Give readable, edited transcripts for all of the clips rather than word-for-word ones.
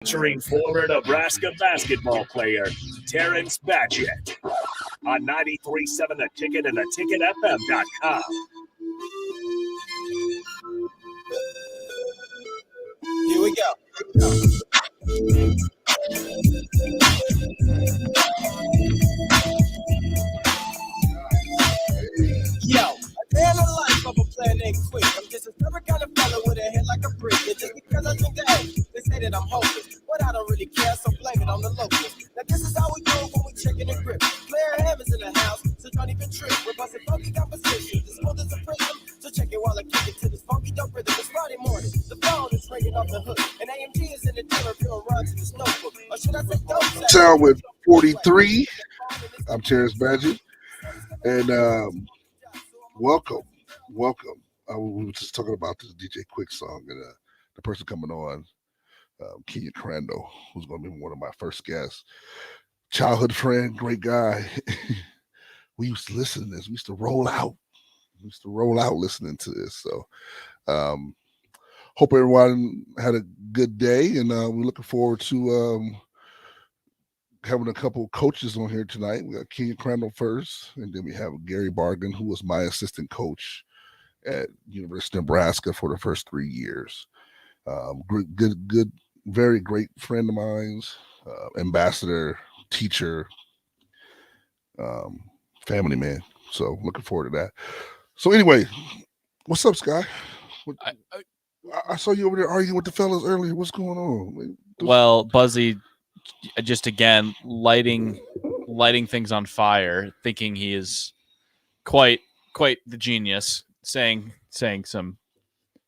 Featuring former Nebraska basketball player Terrence Batchett on 93.7 The Ticket and theticketfm.com. Here we go. Yo, a day in the life of a player named Quick. I'm just a stubborn kind of fella with a head like a brick. And just because I drink the A, they say that I'm hopeless. But I don't really care, so blame it on the locals. Now this is how we do when we checking the grip. Player Hammond's in the house, so don't even trip. We're busting funky compositions, as smooth as a prism. So check it while I kick it to this funky dope rhythm. It's Friday morning, the phone is ringing off the hook. And AMG is in the dealer, pure runs in this notebook. Or should I say dope? Uptown with 43. I'm Terrence Badgett. And welcome. We were just talking about this DJ Quick song, and the person coming on, Kenya Crandall, who's going to be one of my first guests. Childhood friend, great guy. We used to listen to this. We used to roll out. Listening to this. So hope everyone had a good day, and we're looking forward to having a couple of coaches on here tonight. We got Kenya Crandall first, and then we have Gary Bargan, who was my assistant coach at University of Nebraska for the first 3 years. Good, very great friend of mine, ambassador, teacher, family man. So looking forward to that. So anyway, what's up, Sky? I saw you over there arguing with the fellas earlier. What's going on? Well, Buzzy, just again lighting things on fire, thinking he is quite the genius, saying some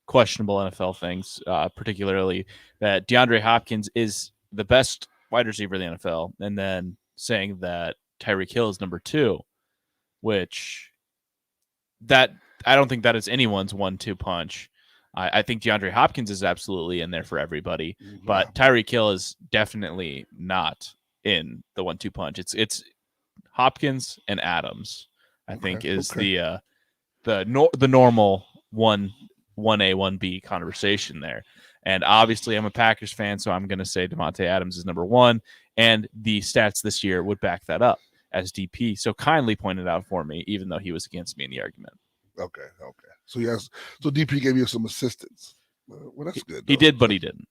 questionable NFL things, particularly that DeAndre Hopkins is the best wide receiver in the NFL, and then saying that Tyreek Hill is number 2, which that I don't think that is anyone's 1-2 punch. I think DeAndre Hopkins is absolutely in there for everybody, but Tyreek Hill is definitely not in the 1-2 punch. It's Hopkins and Adams, I think, is the normal 1A 1B conversation there. And obviously, I'm a Packers fan, so I'm going to say Devontae Adams is number 1, and the stats this year would back that up, as DP so kindly pointed out for me, even though he was against me in the argument. Okay. So so DP gave you some assistance. Well, that's good. He did, but he didn't.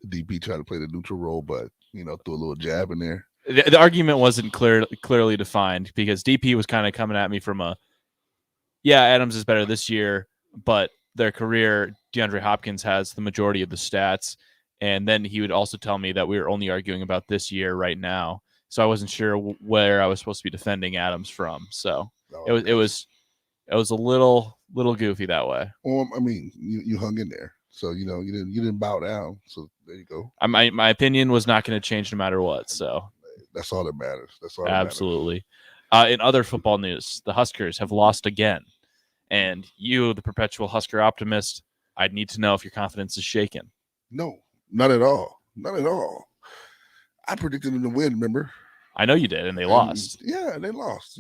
DP tried to play the neutral role, but threw a little jab in there. The argument wasn't clearly defined, because DP was kind of coming at me from Adams is better this year, but their career, DeAndre Hopkins has the majority of the stats. And then he would also tell me that we were only arguing about this year right now. So I wasn't sure where I was supposed to be defending Adams from. So it was a little goofy that way. Well, I mean, you hung in there, so you didn't bow down. So there you go. My opinion was not going to change no matter what. So that's all that matters. Absolutely. In other football news, the Huskers have lost again, and you, the perpetual Husker optimist, I'd need to know if your confidence is shaken. No, not at all. Not at all. I predicted them to win. Remember? I know you did, and they lost. Yeah, they lost.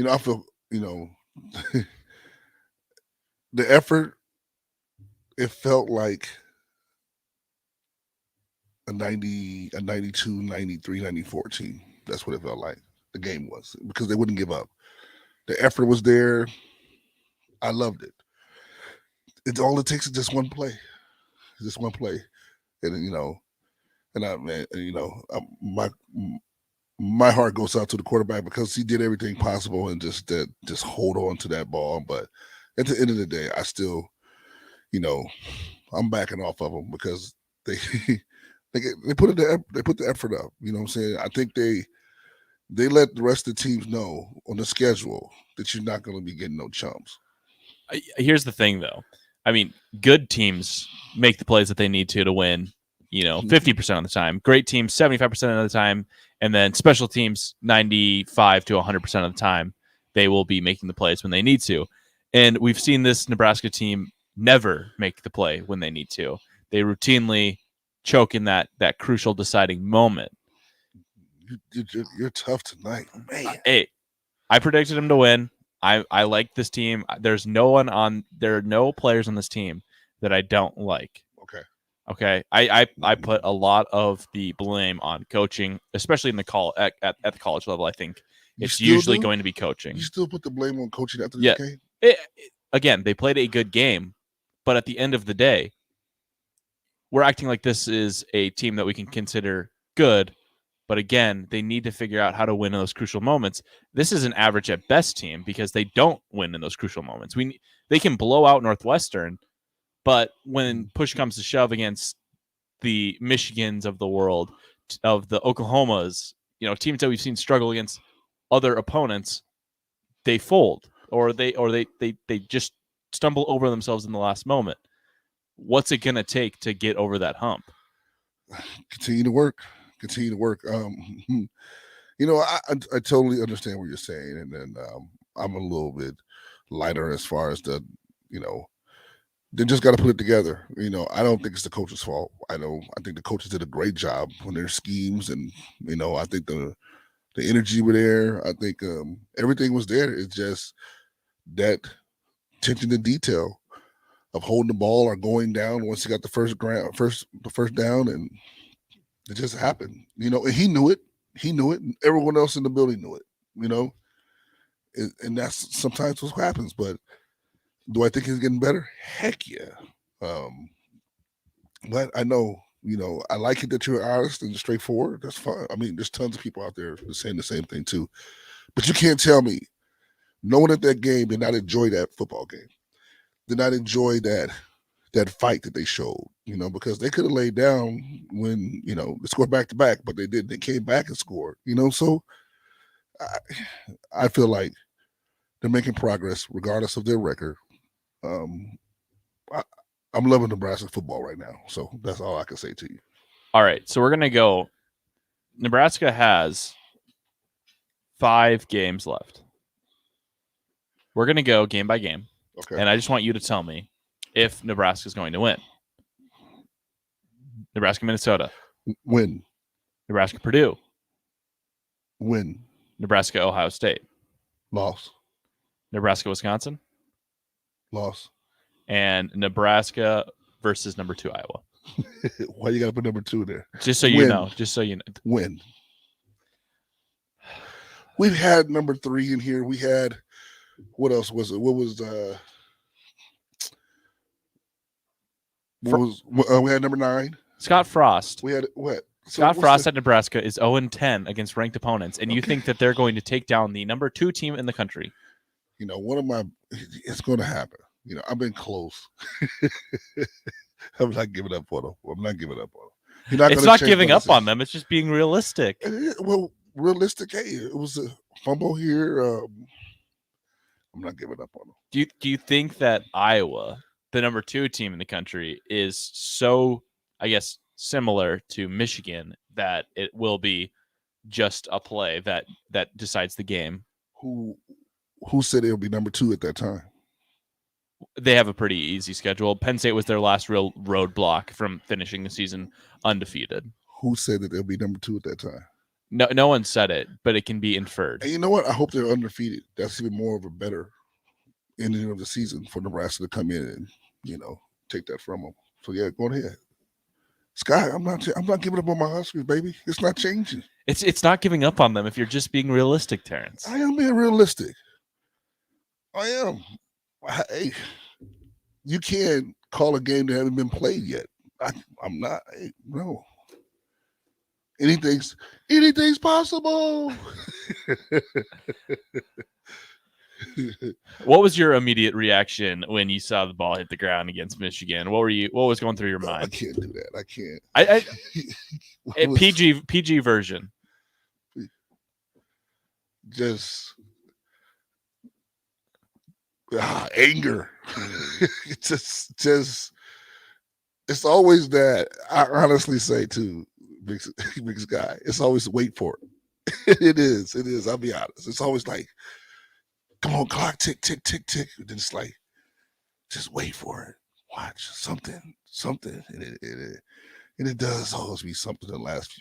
I feel, the effort, it felt like a 92, 93, 94 team. That's what it felt like the game was, because they wouldn't give up. The effort was there. I loved it. All it takes is just one play. And my heart goes out to the quarterback, because he did everything possible and just hold on to that ball. But at the end of the day, I still, I'm backing off of them, because they put the effort up. You know what I'm saying? I think they let the rest of the teams know on the schedule that you're not going to be getting no chumps. Here's the thing, though. I mean, good teams make the plays that they need to win, 50% of the time. Great teams, 75% of the time. And then special teams, 95 to 100% of the time, they will be making the plays when they need to. And we've seen this Nebraska team never make the play when they need to. They routinely choke in that crucial deciding moment. You're tough tonight, man. Hey, I predicted them to win. I like this team. There are no players on this team that I don't like. Okay. Okay. I put a lot of the blame on coaching, especially in the at the college level. I think You it's still usually do? going to be coaching. You still put the blame on coaching after Yeah. this game? Again, they played a good game, but at the end of the day, we're acting like this is a team that we can consider good. But again, they need to figure out how to win in those crucial moments. This is an average at best team because they don't win in those crucial moments. They can blow out Northwestern, but when push comes to shove against the Michigans of the world, of the Oklahomas, teams that we've seen struggle against other opponents, they fold or they just stumble over themselves in the last moment. What's it going to take to get over that hump? Continue to work. I totally understand what you're saying, and then I'm a little bit lighter as far as they just got to put it together. I don't think it's the coach's fault. I think the coaches did a great job on their schemes, and I think the energy were there. I think everything was there. It's just that attention to detail of holding the ball or going down once he got the first down, and it just happened. And he knew it. And everyone else in the building knew it. And that's sometimes what happens. But do I think he's getting better? Heck yeah. But I know, I like it that you're honest and straightforward. That's fine. I mean, there's tons of people out there saying the same thing too. But you can't tell me no one at that game did not enjoy that football game. Did not enjoy that fight that they showed, because they could have laid down when, they scored back to back, but they didn't. They came back and scored, so I feel like they're making progress regardless of their record. I'm loving Nebraska football right now, so that's all I can say to you. All right, so we're going to go. Nebraska has 5 games left. We're going to go game by game, Okay. And I just want you to tell me if Nebraska is going to win. Nebraska, Minnesota. Win. Nebraska, Purdue. Win. Nebraska, Ohio State. Loss. Nebraska, Wisconsin. Loss. And Nebraska versus number 2 Iowa. Why you got to put number 2 there? Just so you know. Win. We've had number 3 in here. We had, what else was it? What was we had number 9. Scott Frost. We had what? Scott Frost at Nebraska is 0-10 against ranked opponents, and you think that they're going to take down the number 2 team in the country? It's going to happen. I've been close. I'm not giving up on them. It's not giving up on them. It's just being realistic. Well, realistic. Hey, it was a fumble here. I'm not giving up on them. Do you think that Iowa, the number 2 team in the country, is so, I guess, similar to Michigan that it will be just a play that decides the game? Who said it'll be number 2 at that time? They have a pretty easy schedule. Penn State was their last real roadblock from finishing the season undefeated. Who said that they'll be number 2 at that time? No one said it, but it can be inferred. And you know what? I hope they're undefeated. That's even more of a better ending of the season for Nebraska to come in and take that from them. So yeah, go ahead, Sky. I'm not giving up on my Huskers, baby. It's not changing. It's not giving up on them if you're just being realistic, Terrence. I am being realistic. I am. Hey, you can't call a game that hasn't been played yet. I'm not. No. Anything's possible. What was your immediate reaction when you saw the ball hit the ground against Michigan? What was going through your mind? I can't do that. I can't. PG version. Just anger. just it's always that. I honestly say too, big Sky, it's always wait for it. It is. I'll be honest. It's always like, come on, clock, tick, tick, tick, tick. And then it's like, just wait for it. Watch something. And it does always be something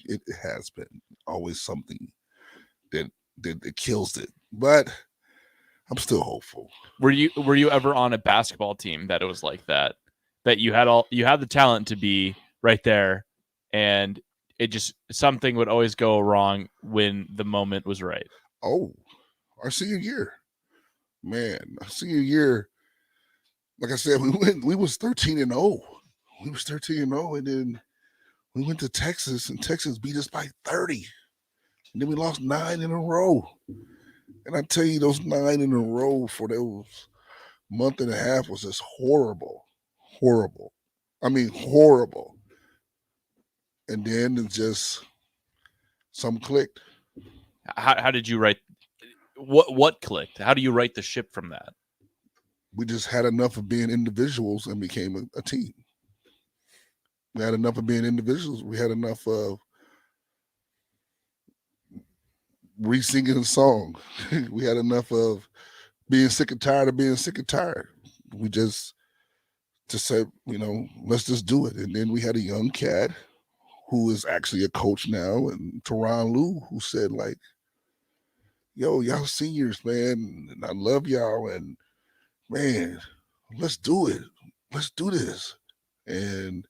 it has been always something that kills it. But I'm still hopeful. Were you ever on a basketball team that it was like that? That you had the talent to be right there, and it just something would always go wrong when the moment was right. Oh, our senior year, man, our senior year. Like I said, we was 13-0. We was 13-0, and then we went to Texas, and Texas beat us by 30. And then we lost 9 in a row. And I tell you, those 9 in a row for those month and a half was just horrible. Horrible. I mean, horrible. And then it just some clicked. How did you write? What clicked? How do you write the ship from that? We just had enough of being individuals and became a team. We had enough of being individuals. We had enough of re-singing a song. We had enough of being sick and tired of being sick and tired. We just said, let's just do it. And then we had a young cat who is actually a coach now, and Teron Lou, who said, like, yo, y'all seniors, man, and I love y'all, and man, let's do it. Let's do this. And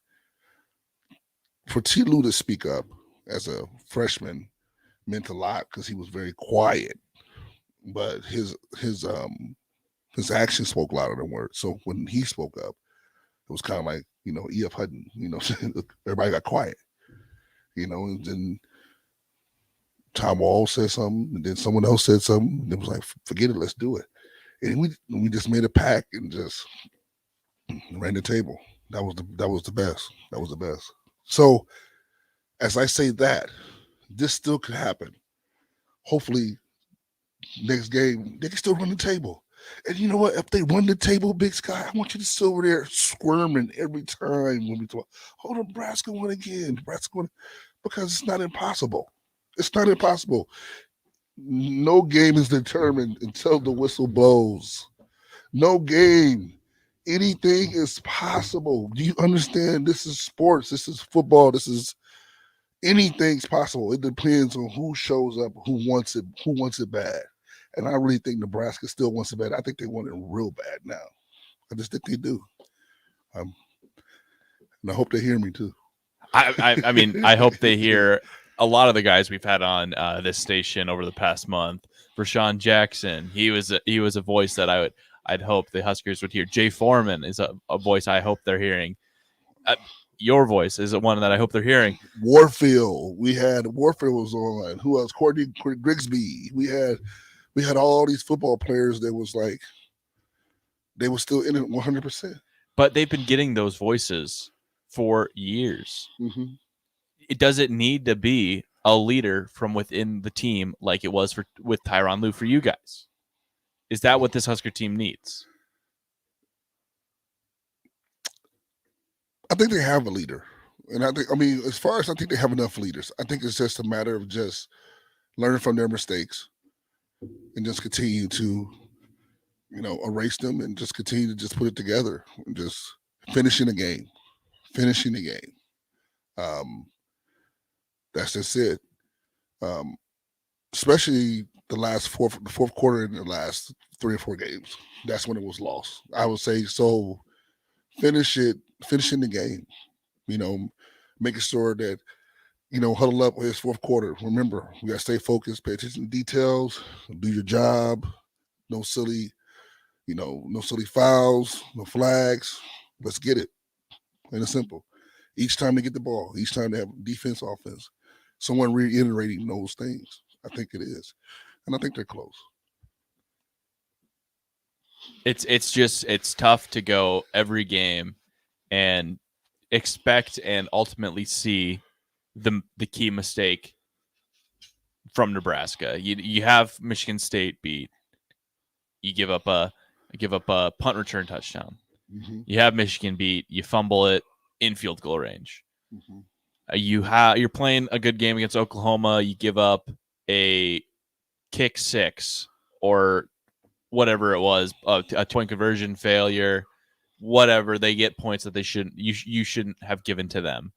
for T. Lou to speak up as a freshman meant a lot because he was very quiet, but his actions spoke louder than words. So when he spoke up, it was kind of like, E.F. Hutton, everybody got quiet, and then Tom Wall said something, and then someone else said something, and it was like, forget it, let's do it. And we just made a pack and just ran the table. That was the best. That was the best. So as I say that, this still could happen. Hopefully next game, they can still run the table. And you know what? If they run the table, Big Sky, I want you to sit over there squirming every time when we talk. Oh, Nebraska won again. Nebraska won, because it's not impossible. It's not impossible. No game is determined until the whistle blows. No game. Anything is possible. Do you understand? This is sports. This is football. This is anything's possible. It depends on who shows up, who wants it bad. And I really think Nebraska still wants it bad. I think they want it real bad now. I just think they do. And I hope they hear me too. I mean, I hope they hear a lot of the guys we've had on this station over the past month. Rashawn Jackson, he was a voice that I'd hope the Huskers would hear. Jay Foreman is a voice I hope they're hearing. Your voice is one that I hope they're hearing. Warfield was on. Who else? Courtney Grigsby. We had all these football players that was like, they were still in it 100%. But they've been getting those voices for years. Mm-hmm. It doesn't need to be a leader from within the team like it was with Tyronn Lue for you guys. Is that what this Husker team needs? I think they have a leader. And I think they have enough leaders. I think it's just a matter of just learning from their mistakes and just continue to, erase them and just continue to just put it together and just finishing the game. That's just it. Especially the fourth quarter in the last 3 or 4 games. That's when it was lost. I would say so. Finishing the game, making sure that, huddle up with his fourth quarter. Remember, we got to stay focused, pay attention to details, do your job. No silly fouls, no flags. Let's get it. Plain and simple. Each time they get the ball, each time they have defense, offense, someone reiterating those things. I think it is. And I think they're close. It's tough to go every game and expect and ultimately see the key mistake from Nebraska. You have Michigan State beat. You give up a punt return touchdown. Mm-hmm. You have Michigan beat. You fumble it in field goal range. Mm-hmm. You're playing a good game against Oklahoma. You give up a kick 6 or whatever it was, a point conversion failure, whatever. They get points that you shouldn't have given to them.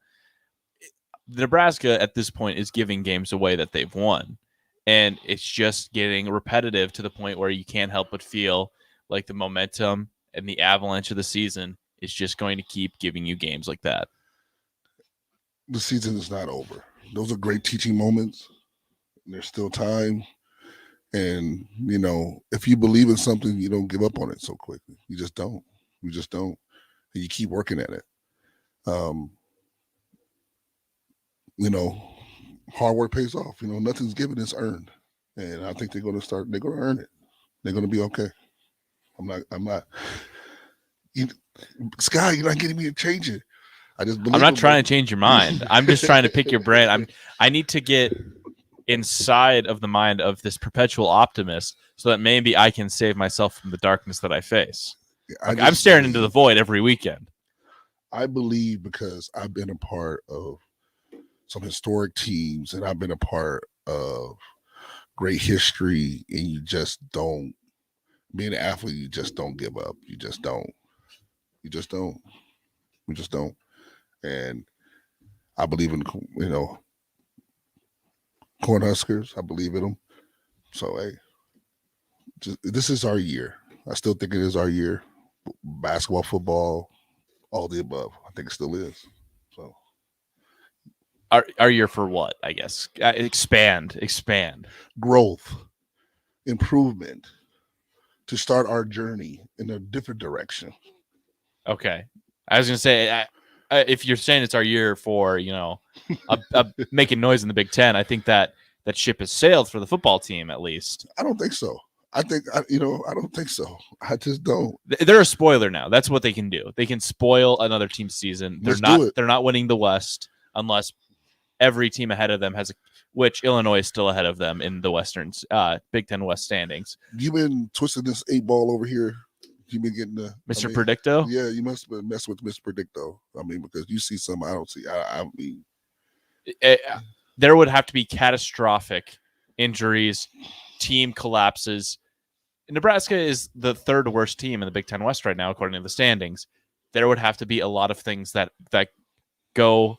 Nebraska at this point is giving games away that they've won, and it's just getting repetitive to the point where you can't help but feel like the momentum and the avalanche of the season is just going to keep giving you games like that. The season is not over. Those are great teaching moments. There's still time. And, if you believe in something, you don't give up on it so quickly. You just don't. You just don't. And you keep working at it. Hard work pays off. Nothing's given, it's earned. And I think they're going to earn it. They're going to be okay. I'm not. Sky, you're not getting me to change it. I'm not trying to change your mind. I'm just trying to pick your brain. I need to get inside of the mind of this perpetual optimist so that maybe I can save myself from the darkness that I face. I'm staring into the void every weekend. I believe because I've been a part of some historic teams and I've been a part of great history, and you just don't, being an athlete, you just don't give up. You just don't. You just don't. We just don't. And I believe in, Cornhuskers. I believe in them. So, hey, this is our year. I still think it is our year. Basketball, football, all the above. I think it still is. So, our year for what? I guess expand, growth, improvement, to start our journey in a different direction. Okay, I was gonna say, if you're saying it's our year for making noise in the Big Ten, I think that ship has sailed for the football team at least. I don't think so. I don't think so. I just don't. They're a spoiler now. That's what they can do. They can spoil another team's season. They're not winning the West unless every team ahead of them which Illinois is still ahead of them in the Western Big Ten West standings. You've been twisting this 8 ball over here. You've been getting Mr. Predicto? Yeah, you must have been messing with Mr. Predicto. Because you see something I don't see. There would have to be catastrophic injuries, team collapses. Nebraska is the 3rd worst team in the Big Ten West right now, according to the standings. There would have to be a lot of things that go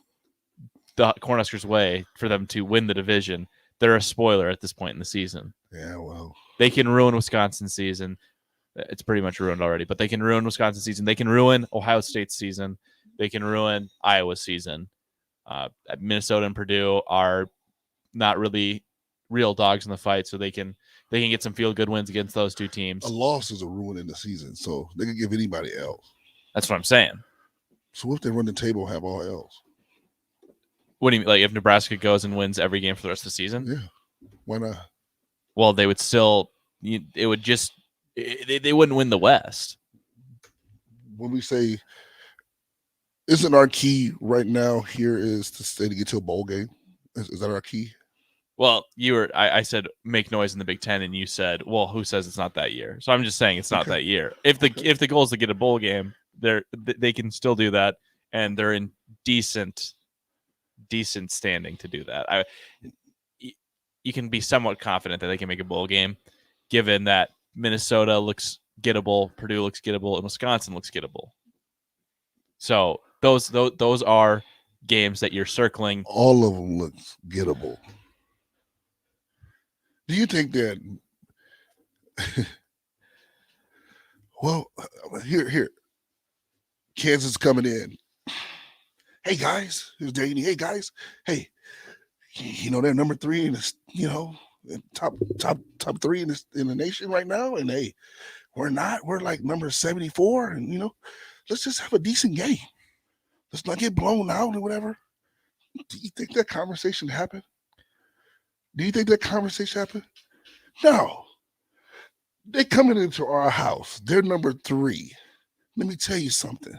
the Cornhuskers' way for them to win the division. They're a spoiler at this point in the season. Yeah, well, they can ruin Wisconsin's season. It's pretty much ruined already, but they can ruin Wisconsin's season. They can ruin Ohio State's season. They can ruin Iowa's season. Minnesota and Purdue are not really real dogs in the fight, so they can get some feel-good wins against those two teams. A loss is a ruin in the season, so they can give anybody else. That's what I'm saying. So if they run the table, have all else. What do you mean? Like if Nebraska goes and wins every game for the rest of the season? Yeah. Why not? Well, they would still. It would just. They wouldn't win the West. When we say, isn't our key right now here is to get to a bowl game? Is that our key? Well, I said make noise in the Big Ten, and you said, well, who says it's not that year? So I'm just saying it's not that year. If the goal is to get a bowl game, they can still do that, and they're in decent standing to do that. You can be somewhat confident that they can make a bowl game, given that Minnesota looks gettable, Purdue looks gettable, and Wisconsin looks gettable. So those are games that you're circling. All of them look gettable. Do you think that? Well, here, Kansas coming in. Hey guys, here's Danny. Hey guys, hey, they're number 3 in this, top 3 in the nation right now, and hey, we're not. We're like number 74, and let's just have a decent game. Let's not get blown out or whatever. Do you think that conversation happened? No. They coming into our house. They're number 3. Let me tell you something.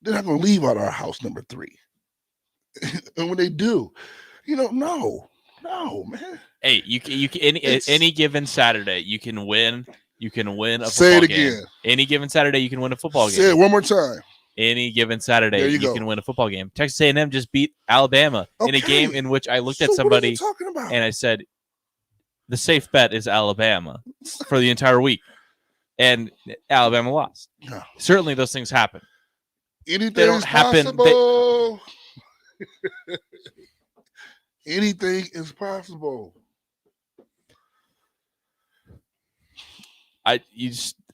They're not going to leave out our house number 3. And when they do, no, man. Hey, you can any given Saturday, you can win. You can win a football Say it game. again. Any given Saturday, you can win a football game. Say it one more time. Any given Saturday, you can win a football game. Texas A&M just beat Alabama in a game in which I looked at somebody and I said, the safe bet is Alabama for the entire week. And Alabama lost. No. Certainly those things happen. Anything they don't happen. Anything is possible.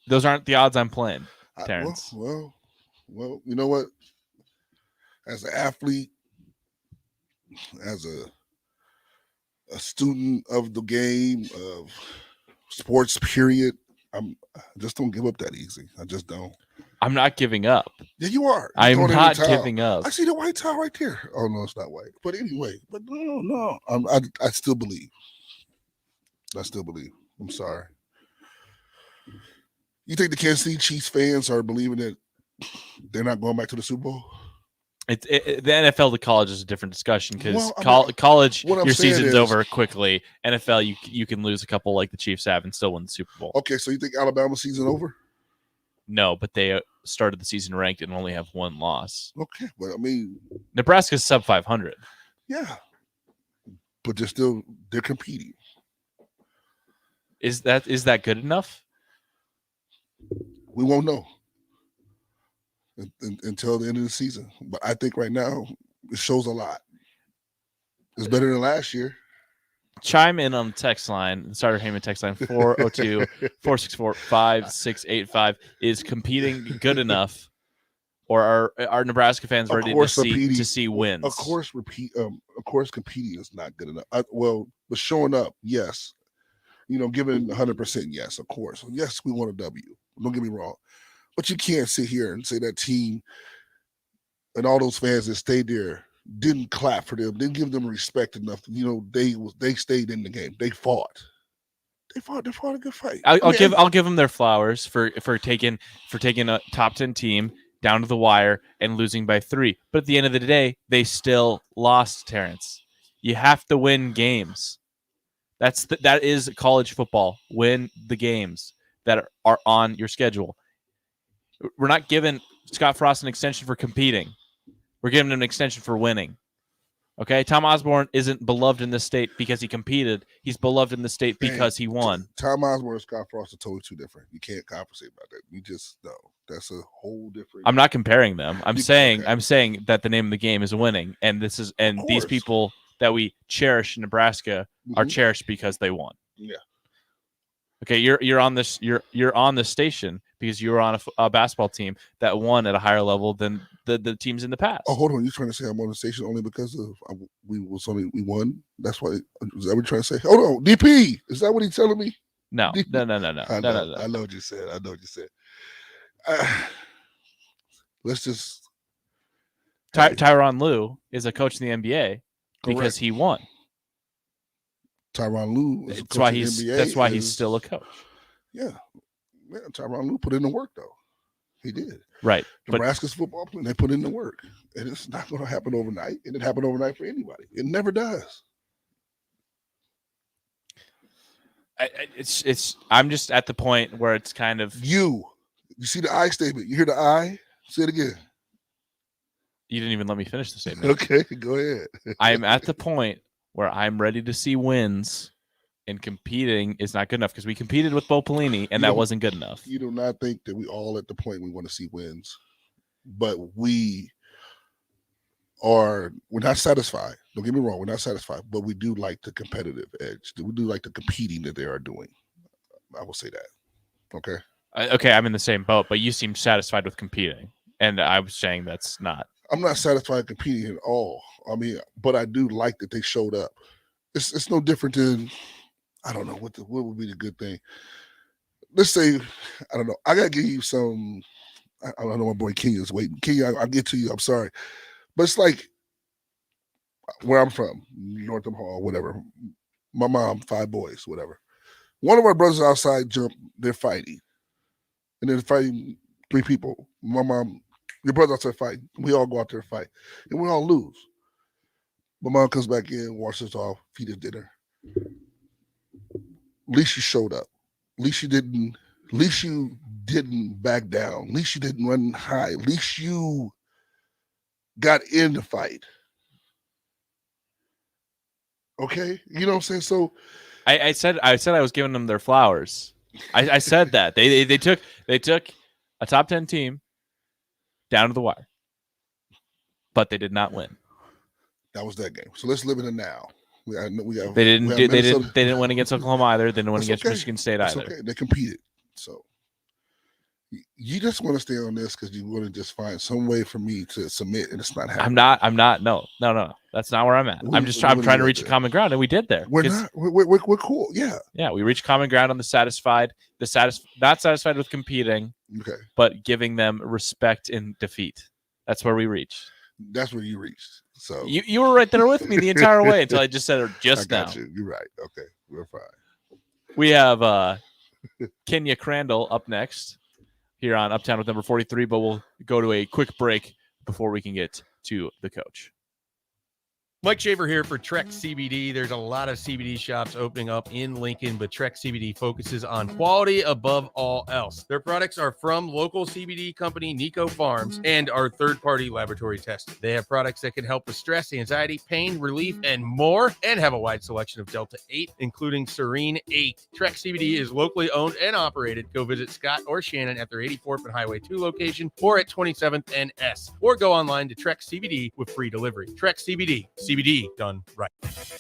Those aren't the odds I'm playing, Well, Terrence. you know what? As an athlete, as a student of the game of sports, period, I just don't give up that easy. I just don't. I'm not giving up. Yeah, you are. You're I'm throwing in the not towel. giving up. I see the white towel right there. Oh no, it's not white. But anyway, no. I still believe. I still believe. I'm sorry. You think the Kansas City Chiefs fans are believing that they're not going back to the Super Bowl? The NFL to college is a different discussion because Well, college, what I'm your saying season's is- over quickly. NFL, you can lose a couple like the Chiefs have and still win the Super Bowl. Okay, so you think Alabama's season over? No, but they started the season ranked and only have one loss. Okay, but I mean, Nebraska's sub 500. yeah, but they're competing. Is that good enough? We won't know until the end of the season. But I think right now it shows a lot. It's better than last year. Chime in on the text line, the Starter Heyman text line 402-464-5685. Is competing good enough, or are Nebraska fans ready to see wins? Of course, competing is not good enough. But showing up, yes. Giving 100%, yes, of course. Yes, we want a W. Don't get me wrong. But you can't sit here and say that team and all those fans that stayed there didn't clap for them, didn't give them respect enough. They stayed in the game. They fought. They fought a good fight. I'll give them their flowers for taking a top 10 team down to the wire and losing by 3. But at the end of the day, they still lost, Terrence. You have to win games. That is college football. Win the games that are on your schedule. We're not giving Scott Frost an extension for competing. We're giving him an extension for winning. Okay? Tom Osborne isn't beloved in this state because he competed. He's beloved in the state because he won. Tom Osborne and Scott Frost are totally two different. You can't compensate about that. You just no. That's a whole different. I'm not comparing them. I'm saying that the name of the game is winning, and these people that we cherish in Nebraska are cherished because they won. Yeah. Okay, you're on this station because you were on a basketball team that won at a higher level than the teams in the past. Oh, hold on! You're trying to say I'm on the station only because we won? That's why. Is that what you're trying to say? Hold on, DP. Is that what he's telling me? No. I know what you said. Let's just. Tyronn Lue is a coach in the NBA because he won. Tyronn Lue. That's why he's still a coach. Yeah. Tyronn Lue put in the work though. He did. Right. Nebraska's football team, they put in the work. And it's not going to happen overnight. It didn't happen overnight for anybody. It never does. I'm just at the point where it's kind of you see the I statement. You hear the I? Say it again. You didn't even let me finish the statement. Okay, go ahead. I'm at the point where I'm ready to see wins, and competing is not good enough because we competed with Bo Pelini, and that wasn't good enough. You do not think that we all at the point we want to see wins, but we're not satisfied. Don't get me wrong, we're not satisfied, but we do like the competitive edge. We do like the competing that they are doing. I will say that. Okay. Okay, I'm in the same boat, but you seem satisfied with competing, and I was saying that's not. I'm not satisfied competing at all. I mean, but I do like that they showed up. It's no different than, I don't know what would be the good thing. Let's say, I don't know. I gotta give you some. I don't know. My boy King is waiting. King, I'll get to you. I'm sorry, but it's like where I'm from, Northam Hall, whatever. My mom, 5 boys, whatever. One of our brothers outside jumped. They're fighting, and they're fighting 3 people. My mom. Your brother outside fight. We all go out there and fight. And we all lose. My mom comes back in, washes us off, feed us dinner. At least you showed up. At least you didn't back down. At least you didn't run high. At least you got in the fight. Okay? You know what I'm saying? So I said I was giving them their flowers. I said that. They took a top 10 team down to the wire, but they did not win. That was that game. So let's live in the now. They didn't win against Oklahoma either. They didn't win against Michigan State either. Okay. They competed. So you just want to stay on this because you want to just find some way for me to submit, and it's not happening. I'm not. No. That's not where I'm at. I'm trying to reach a common ground, and we did there. We're not. We're cool. Yeah. Yeah, we reached common ground on not satisfied with competing. Okay. But giving them respect in defeat. That's where we reached. That's where you reached. So you were right there with me the entire way until I just said it just now. You're right. Okay, we're fine. We have Kenya Crandall up next here on Uptown with number 43, but we'll go to a quick break before we can get to the coach. Mike Shaver here for Trek CBD. There's a lot of CBD shops opening up in Lincoln, but Trek CBD focuses on quality above all else. Their products are from local CBD company Nico Farms and are third-party laboratory tested. They have products that can help with stress, anxiety, pain, relief, and more, and have a wide selection of Delta 8, including Serene 8. Trek CBD is locally owned and operated. Go visit Scott or Shannon at their 84th and Highway 2 location or at 27th and S, or go online to Trek CBD with free delivery. Trek CBD. CBD done right.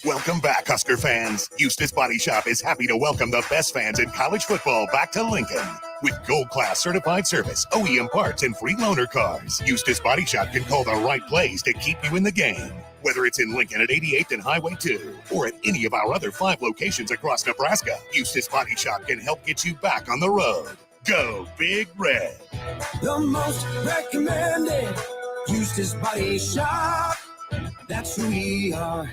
Welcome back, Husker fans. Eustace Body Shop is happy to welcome the best fans in college football back to Lincoln. With gold-class certified service, OEM parts, and free loaner cars, Eustace Body Shop can call the right place to keep you in the game. Whether it's in Lincoln at 88th and Highway 2 or at any of our other 5 locations across Nebraska, Eustace Body Shop can help get you back on the road. Go Big Red. The most recommended Eustace Body Shop. That's who we are.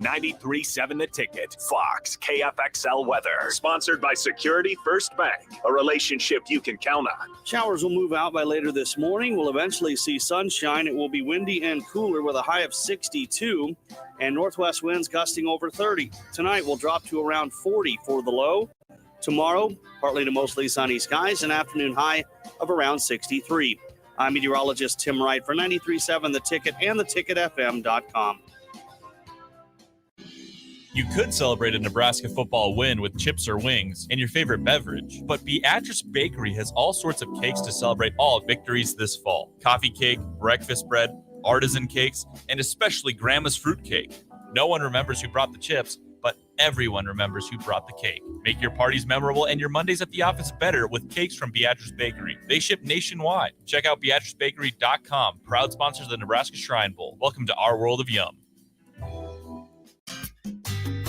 93.7 The Ticket, Fox, KFXL weather. Sponsored by Security First Bank, a relationship you can count on. Showers will move out by later this morning. We'll eventually see sunshine. It will be windy and cooler with a high of 62 and northwest winds gusting over 30. Tonight will drop to around 40 for the low. Tomorrow, partly to mostly sunny skies, an afternoon high of around 63. I'm meteorologist Tim Wright for 93.7 The Ticket and theticketfm.com. You could celebrate a Nebraska football win with chips or wings and your favorite beverage, but Beatrice Bakery has all sorts of cakes to celebrate all victories this fall. Coffee cake, breakfast bread, artisan cakes, and especially Grandma's fruit cake. No one remembers who brought the chips, but everyone remembers who brought the cake. Make your parties memorable and your Mondays at the office better with cakes from Beatrice Bakery. They ship nationwide. Check out BeatriceBakery.com, proud sponsors of the Nebraska Shrine Bowl. Welcome to our world of yum.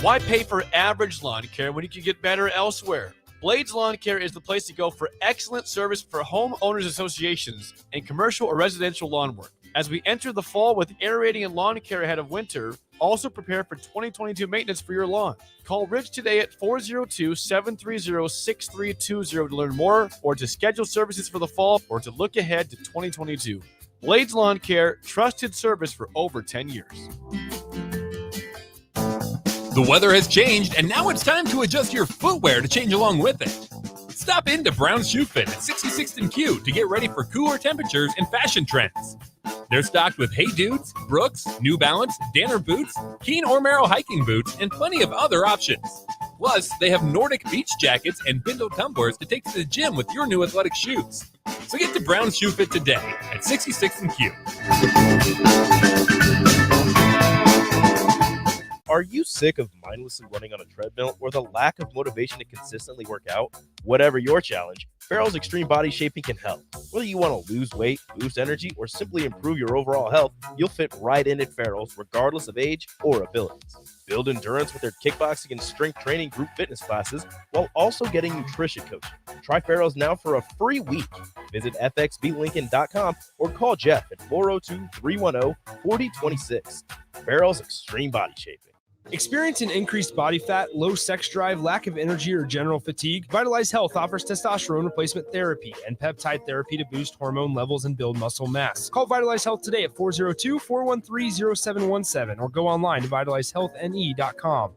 Why pay for average lawn care when you can get better elsewhere? Blades Lawn Care is the place to go for excellent service for homeowners associations and commercial or residential lawn work. As we enter the fall with aerating and lawn care ahead of winter, also prepare for 2022 maintenance for your lawn. Call Rich today at 402-730-6320 to learn more or to schedule services for the fall or to look ahead to 2022. Blades Lawn Care, trusted service for over 10 years. The weather has changed, and now it's time to adjust your footwear to change along with it. Stop into Brown's Shoe Fit at 66th and Q to get ready for cooler temperatures and fashion trends. They're stocked with Hey Dudes, Brooks, New Balance, Danner boots, Keen or Merrill hiking boots, and plenty of other options. Plus, they have Nordic beach jackets and Bindle tumblers to take to the gym with your new athletic shoes. So get to Brown's Shoe Fit today at 66th and Q. Are you sick of mindlessly running on a treadmill or the lack of motivation to consistently work out? Whatever your challenge, Farrell's Extreme Body Shaping can help. Whether you want to lose weight, boost energy, or simply improve your overall health, you'll fit right in at Farrell's regardless of age or abilities. Build endurance with their kickboxing and strength training group fitness classes while also getting nutrition coaching. Try Farrell's now for a free week. Visit fxblincoln.com or call Jeff at 402-310-4026. Farrell's Extreme Body Shaping. Experiencing increased body fat, low sex drive, lack of energy, or general fatigue? Vitalize Health offers testosterone replacement therapy and peptide therapy to boost hormone levels and build muscle mass. Call Vitalize Health today at 402-413-0717 or go online to vitalizehealthne.com.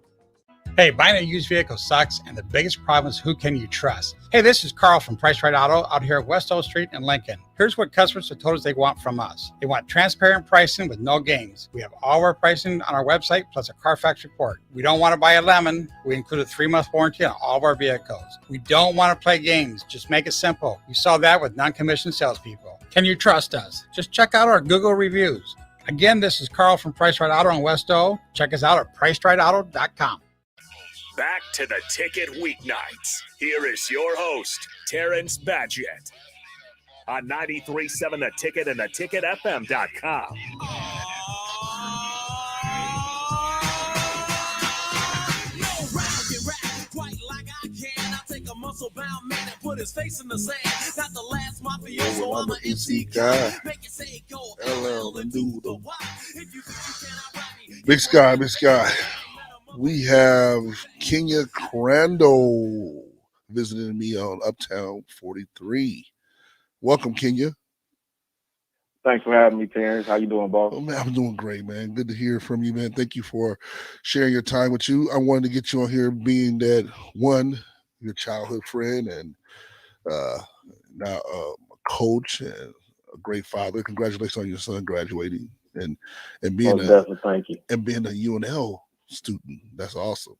Hey, buying a used vehicle sucks, and the biggest problem is who can you trust? Hey, this is Carl from Price Right Auto out here at West O Street in Lincoln. Here's what customers have told us they want from us. They want transparent pricing with no games. We have all our pricing on our website plus a Carfax report. We don't want to buy a lemon. We include a 3-month warranty on all of our vehicles. We don't want to play games. Just make it simple. You saw that with non-commissioned salespeople. Can you trust us? Just check out our Google reviews. Again, this is Carl from Price Right Auto in West O. Check us out at pricerightauto.com. Back to the Ticket Weeknights. Here is your host, Terrence Badgett, on 93.7 The Ticket and theticketfm.com. Muscle bound man and put his face in the sand. Not the last mafioso, I'm an MC guy. Make it say go LL and do the what. Big Sky. We have Kenya Crandall visiting me on Uptown 43. Welcome, Kenya. Thanks for having me, Terrence. How you doing, boss? Oh, man, I'm doing great, man. Good to hear from you, man. Thank you for sharing your time with you. I wanted to get you on here being that, one, your childhood friend and now a coach and a great father. Congratulations on your son graduating and being definitely, thank you. And being a UNL student. That's awesome.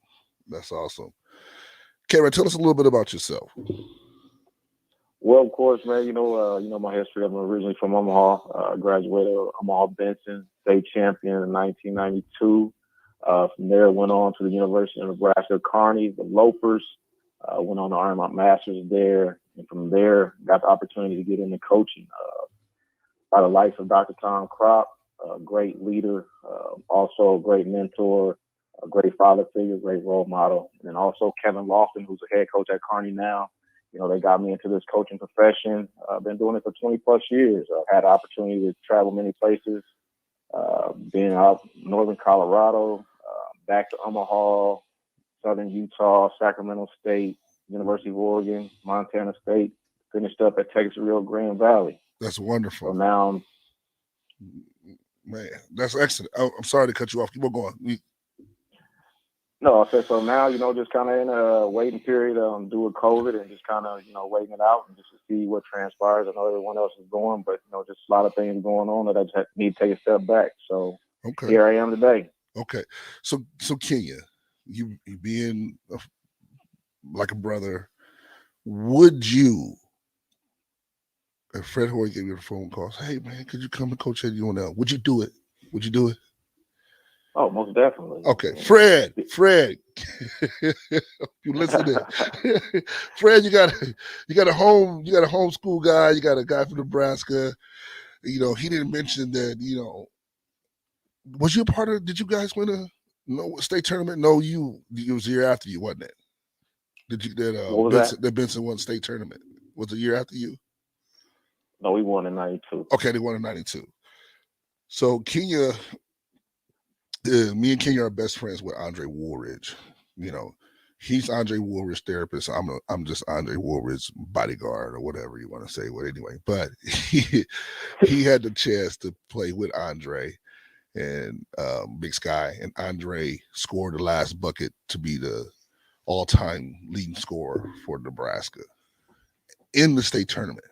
Kara, tell us a little bit about yourself. Well, of course, man. You know my history. I'm originally from Omaha. Graduated Omaha Benson, state champion in 1992. From there, went on to the University of Nebraska Kearney, the Lopers. Went on to earn my master's there, and from there, got the opportunity to get into coaching by the likes of Dr. Tom Crop, a great leader, also a great mentor, a great father figure, great role model, and then also Kevin Lofton, who's a head coach at Kearney now. You know, they got me into this coaching profession. I've been doing it for 20 plus years. I've had the opportunity to travel many places, being out northern Colorado, back to Omaha, Southern Utah, Sacramento State, University of Oregon, Montana State, finished up at Texas Rio Grande Valley. That's wonderful. So now, man, that's excellent. I'm sorry to cut you off. Keep on going. No, I said so now, just kind of in a waiting period due to COVID and just kind of, waiting it out and just to see what transpires. I know everyone else is going, but, just a lot of things going on that I just need to take a step back. So Here I am today. Okay. So Kenya, you being like a brother, would you, if Fred Hoy gave you a phone call, say, hey, man, could you come and coach at UNL? Would you do it? Oh, most definitely. Okay, Fred, you listening? Fred, you got a homeschool guy. You got a guy from Nebraska. He didn't mention that. Was you a part of? Did you guys win a state tournament? No, it was a year after you, wasn't it? Did you that Benson won state tournament? Was it a year after you? No, we won in 92. Okay, they won in 92. So Kenya. Me and Kenya are best friends with Andre Woolridge. He's Andre Woolridge's therapist. I'm just Andre Woolridge's bodyguard or whatever you want to say. Well, anyway, but he had the chance to play with Andre and Big Sky, and Andre scored the last bucket to be the all-time leading scorer for Nebraska in the state tournament.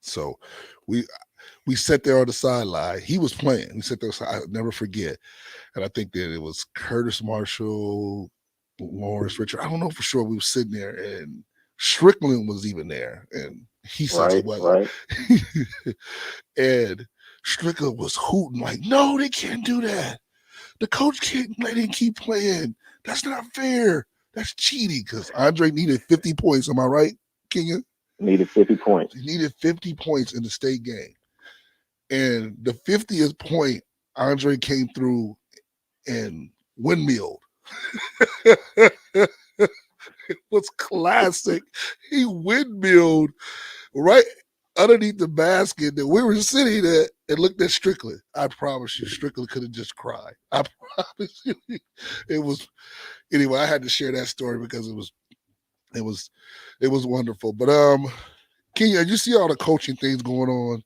So we sat there on the sideline. He was playing. We sat there. I'll never forget. And I think that it was Curtis Marshall, Lawrence Richard. I don't know for sure. We were sitting there, and Strickland was even there, and he said he wasn't. Right. And Strickland was hooting like, "No, they can't do that. The coach can't let him keep playing. That's not fair. That's cheating." Because Andre needed 50 points. Am I right, Kenya? Needed 50 points. He needed 50 points in the state game. And the 50th point, Andre came through and windmilled. It was classic. He windmilled right underneath the basket that we were sitting at and looked at Strickland. I promise you, Strickland could have just cried. I promise you. It was, anyway, I had to share that story because it was wonderful. But Kenya, you see all the coaching things going on.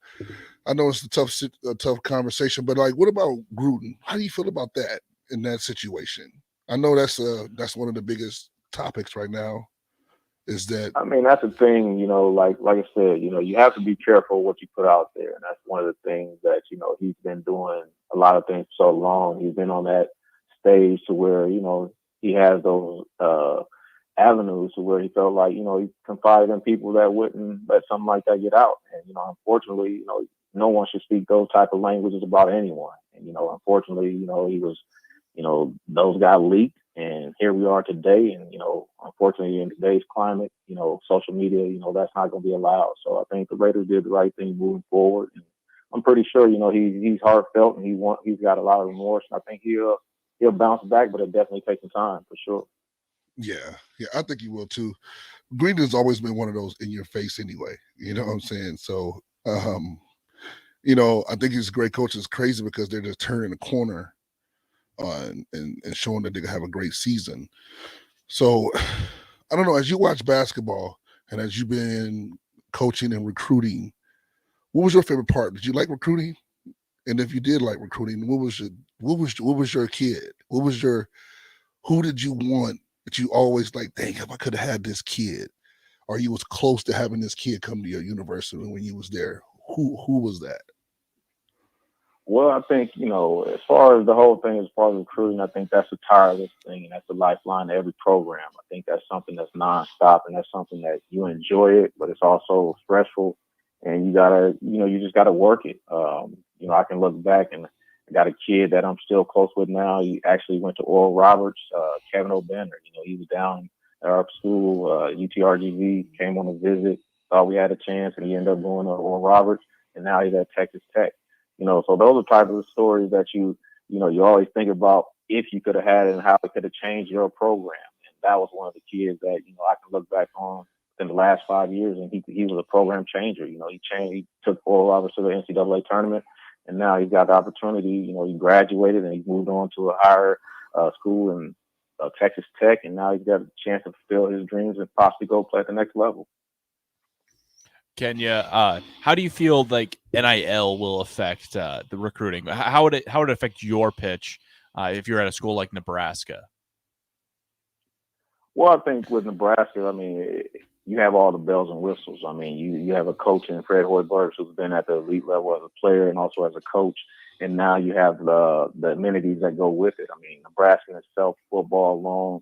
I know it's a tough conversation, but what about Gruden? How do you feel about that in that situation? I know that's one of the biggest topics right now. Is that? I mean, that's the thing. Like I said, you have to be careful what you put out there, and that's one of the things that he's been doing a lot of things so long. He's been on that stage to where he has those avenues to where he felt like, he confided in people that wouldn't let something like that get out. And, unfortunately, no one should speak those type of languages about anyone. And, unfortunately, he was, those got leaked, and here we are today. And, unfortunately, in today's climate, social media, that's not going to be allowed. So I think the Raiders did the right thing moving forward. And I'm pretty sure, he's heartfelt, and he's got a lot of remorse. And I think he'll bounce back, but it'll definitely take some time for sure. Yeah, I think he will too. Green has always been one of those in your face anyway. You know what I'm saying? So, I think he's a great coach. It's crazy because they're just turning the corner on and showing that they can have a great season. So, I don't know. As you watch basketball and as you've been coaching and recruiting, what was your favorite part? Did you like recruiting? And if you did like recruiting, what was your kid? Who did you want that you always like, dang, if I could have had this kid, or you was close to having this kid come to your university when you was there? Who was that? Well, I think, as far as the whole thing, as far as recruiting, I think that's a tireless thing, and that's the lifeline to every program. I think that's something that's nonstop, and that's something that you enjoy it, but it's also stressful, and you gotta, you just gotta work it. I can look back, and I got a kid that I'm still close with now. He actually went to Oral Roberts, Kevin O'Bender. He was down at our school, UTRGV, came on a visit, thought we had a chance, and he ended up going to Oral Roberts, and now he's at Texas Tech. So those are type of stories that you always think about if you could have had it and how it could have changed your program. And that was one of the kids that, I can look back on in the last 5 years, and he was a program changer. He took Oral Roberts to the NCAA tournament, and now he's got the opportunity. He graduated and he moved on to a higher school in Texas Tech, and now he's got a chance to fulfill his dreams and possibly go play at the next level. Kenya, how do you feel like NIL will affect the recruiting? How would it affect your pitch if you're at a school like Nebraska? Well, I think with Nebraska, you have all the bells and whistles. You have a coach in Fred Hoiberg who's been at the elite level as a player and also as a coach, and now you have the amenities that go with it. Nebraska itself, football alone,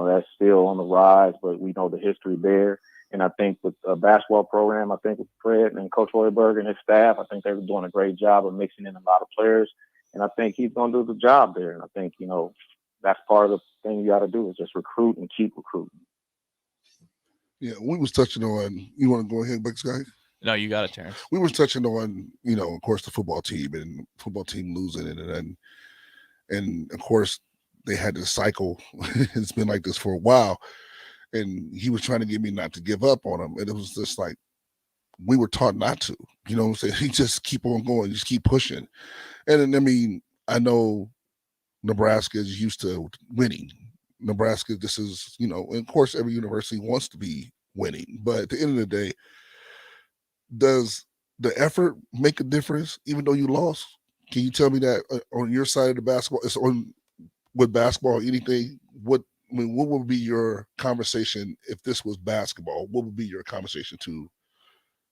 that's still on the rise, but we know the history there. And I think with a basketball program, I think with Fred and Coach Hoiberg and his staff, I think they're doing a great job of mixing in a lot of players. And I think he's going to do the job there. And I think, that's part of the thing you got to do is just recruit and keep recruiting. Yeah, we was touching on, you want to go ahead, Big Sky? No, you got it, Terrence. We was touching on, of course, the football team and football team losing it. And of course, they had this cycle. It's been like this for a while. And he was trying to get me not to give up on him. And it was just like, we were taught not to, you know what I'm saying? He just keep on going, just keep pushing. And I know Nebraska is used to winning. Nebraska, this is, and of course, every university wants to be winning. But at the end of the day, does the effort make a difference, even though you lost? Can you tell me that on your side of the basketball, it's on with basketball, anything, what would be your conversation if this was basketball? What would be your conversation to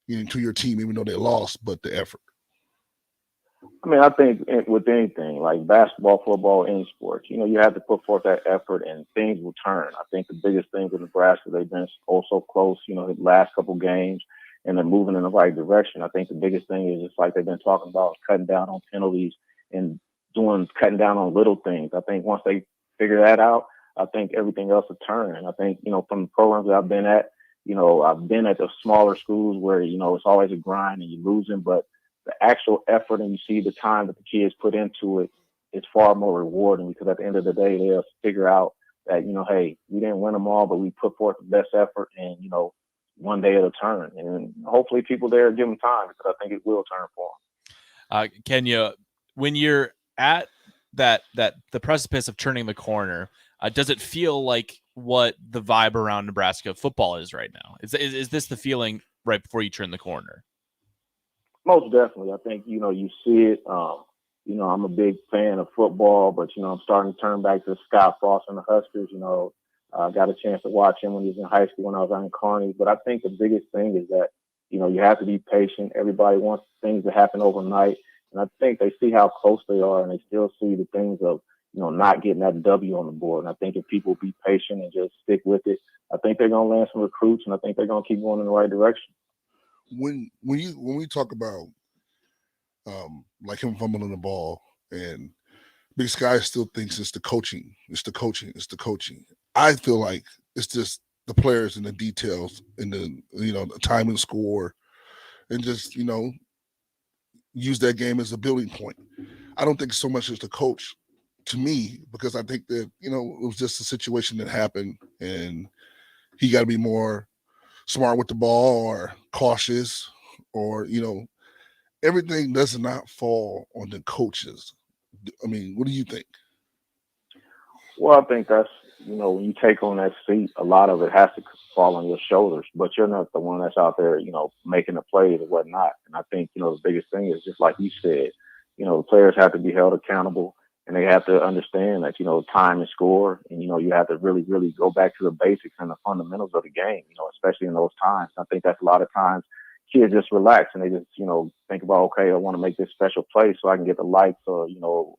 your team, even though they lost, but the effort? I think with anything like basketball, football, any sports, you have to put forth that effort and things will turn. I think the biggest thing with Nebraska, they've been so close, the last couple games, and they're moving in the right direction. I think the biggest thing is just like they've been talking about, cutting down on penalties and cutting down on little things. I think once they figure that out, I think everything else will turn. And I think, from the programs that I've been at, I've been at the smaller schools where, it's always a grind and you're losing, but the actual effort and you see the time that the kids put into it, it's far more rewarding because at the end of the day, they'll figure out that, hey, we didn't win them all, but we put forth the best effort and, one day it'll turn. And hopefully people there give them time because I think it will turn for them. Kenya, when you're at the precipice of turning the corner, does it feel like what the vibe around Nebraska football is right now? Is this the feeling right before you turn the corner? Most definitely. I think, you see it. I'm a big fan of football, but, I'm starting to turn back to Scott Frost and the Huskers. I got a chance to watch him when he was in high school when I was out in Kearney. But I think the biggest thing is that, you have to be patient. Everybody wants things to happen overnight. And I think they see how close they are and they still see the things of, not getting that W on the board. And I think if people be patient and just stick with it, I think they're going to land some recruits, and I think they're going to keep going in the right direction. When we talk about like him fumbling the ball, and Big Sky still thinks it's the coaching. I feel like it's just the players and the details and the time and score, and just use that game as a building point. I don't think so much as the coach, to me, because I think that it was just a situation that happened, and he got to be more smart with the ball or cautious, or everything does not fall on the coaches. I mean, what do you think? Well, I think that's, when you take on that seat, a lot of it has to fall on your shoulders, but you're not the one that's out there, making the plays or whatnot. And I think, the biggest thing is just like you said, the players have to be held accountable, and they have to understand that, time and score, and, you have to really, really go back to the basics and the fundamentals of the game, especially in those times. I think that's a lot of times kids just relax and they just, think about, okay, I want to make this special play so I can get the likes or,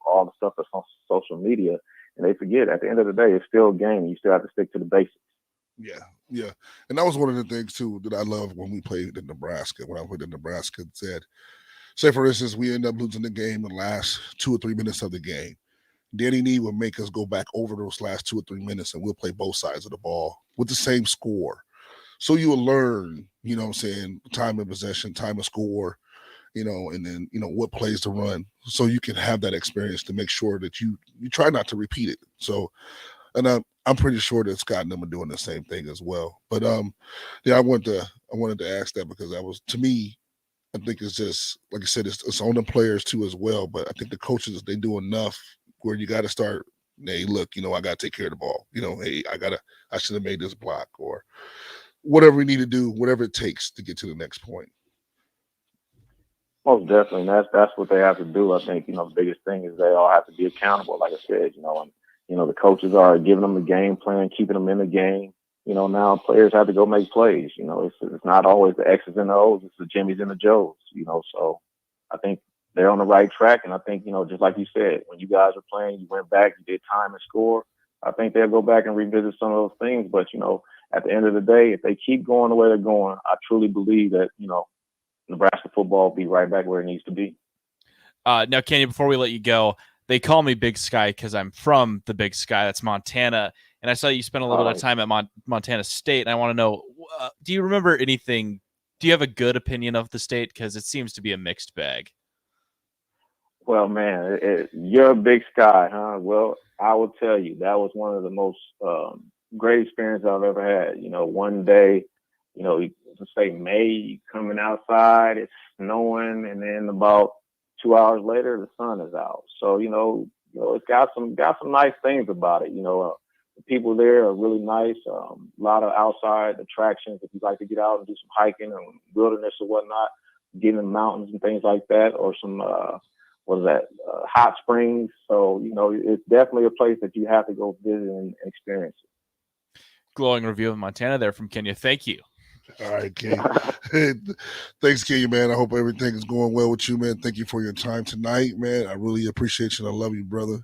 all the stuff that's on social media. And they forget at the end of the day, it's still a game. You still have to stick to the basics. Yeah. And that was one of the things, too, that I loved when we played in Nebraska. When I played in Nebraska, say, for instance, we end up losing the game in the last 2 or 3 minutes of the game. Danny Nee would make us go back over those last 2 or 3 minutes, and we'll play both sides of the ball with the same score. So you will learn, time of possession, time of score, and then, what plays to run. So you can have that experience to make sure that you try not to repeat it. So, and I'm pretty sure that Scott and them are doing the same thing as well. But I wanted to ask that because that was, to me, I think it's just, like I said, it's on the players too as well. But I think the coaches, they do enough where you got to start, hey, look, I got to take care of the ball. Hey, I should have made this block, or whatever we need to do, whatever it takes to get to the next point. Most definitely. And that's what they have to do. I think, the biggest thing is they all have to be accountable, like I said, and, the coaches are giving them the game plan, keeping them in the game. Now players have to go make plays. It's not always the X's and the O's, it's the Jimmys and the Joes, so I think they're on the right track. And I think, just like you said, when you guys were playing, you went back, you did time and score. I think they'll go back and revisit some of those things. But, at the end of the day, if they keep going the way they're going, I truly believe that, Nebraska football will be right back where it needs to be. Now, Kenny, before we let you go, they call me Big Sky because I'm from the Big Sky. That's Montana. And I saw you spent a little bit of time at Montana State. And I want to know, do you remember anything? Do you have a good opinion of the state? Because it seems to be a mixed bag. Well, man, you're a Big Sky, huh? Well, I will tell you, that was one of the most great experiences I've ever had. One day, let's say May, coming outside, it's snowing, and then about 2 hours later, the sun is out. So, it's got some nice things about it. The people there are really nice. A lot of outside attractions if you like to get out and do some hiking and wilderness or whatnot, get in the mountains and things like that, or some hot springs. So, it's definitely a place that you have to go visit and experience it. Glowing review of Montana there from Kenya. Thank you. All right, King. Thanks, King, man. I hope everything is going well with you, man. Thank you for your time tonight, man. I really appreciate you, and I love you, brother.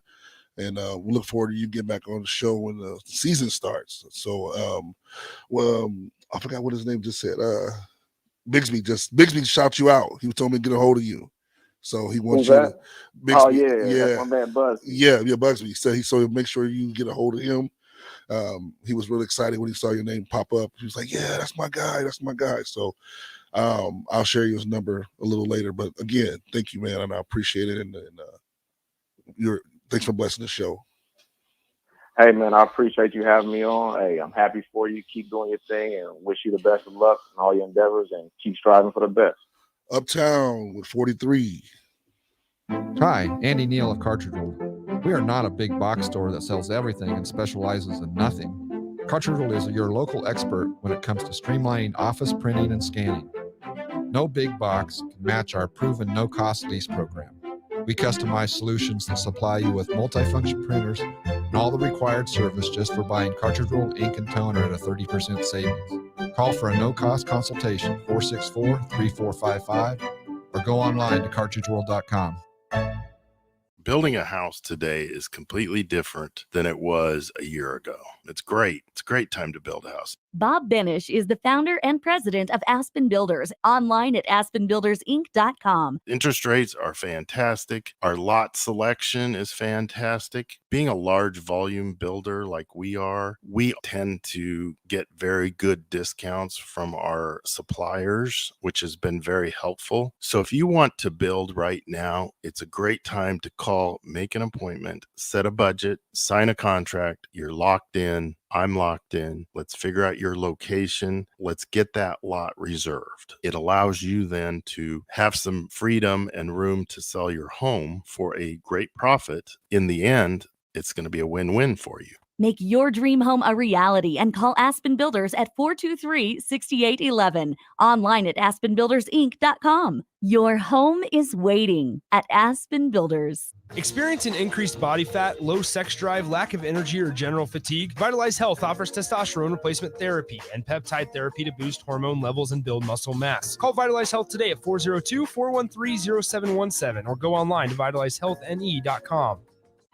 And we look forward to you getting back on the show when the season starts. So, I forgot what his name just said. Bigsby shout you out. He told me to get a hold of you. So he wants you to. Bigsby, that's my man Buzz. Yeah, Bugsby. So make sure you get a hold of him. He was really excited when he saw your name pop up. He was like, yeah, that's my guy. So I'll share you his number a little later. But again, thank you, man. And I appreciate it. And thanks for blessing the show. Hey, man, I appreciate you having me on. Hey, I'm happy for you. Keep doing your thing and wish you the best of luck in all your endeavors and keep striving for the best. Uptown with 43. Hi, Andy Neal of Cartridge World. We are not a big box store that sells everything and specializes in nothing. Cartridge World is your local expert when it comes to streamlining office printing and scanning. No big box can match our proven no-cost lease program. We customize solutions that supply you with multifunction printers and all the required service just for buying cartridge roll, ink, and toner at a 30% savings. Call for a no-cost consultation, 464-3455, or go online to cartridgeworld.com. Building a house today is completely different than it was a year ago. It's great. It's a great time to build a house. Bob Benish is the founder and president of Aspen Builders, online at aspenbuildersinc.com. Interest rates are fantastic. Our lot selection is fantastic. Being a large volume builder like we are, we tend to get very good discounts from our suppliers, which has been very helpful. So if you want to build right now, it's a great time to call, make an appointment, set a budget, sign a contract. You're locked in. I'm locked in. Let's figure out your location. Let's get that lot reserved. It allows you then to have some freedom and room to sell your home for a great profit. In the end, it's going to be a win-win for you. Make your dream home a reality and call Aspen Builders at 423-6811. Online at aspenbuildersinc.com. Your home is waiting at Aspen Builders. Experiencing increased body fat, low sex drive, lack of energy, or general fatigue? Vitalize Health offers testosterone replacement therapy and peptide therapy to boost hormone levels and build muscle mass. Call Vitalize Health today at 402-413-0717 or go online to vitalizehealthne.com.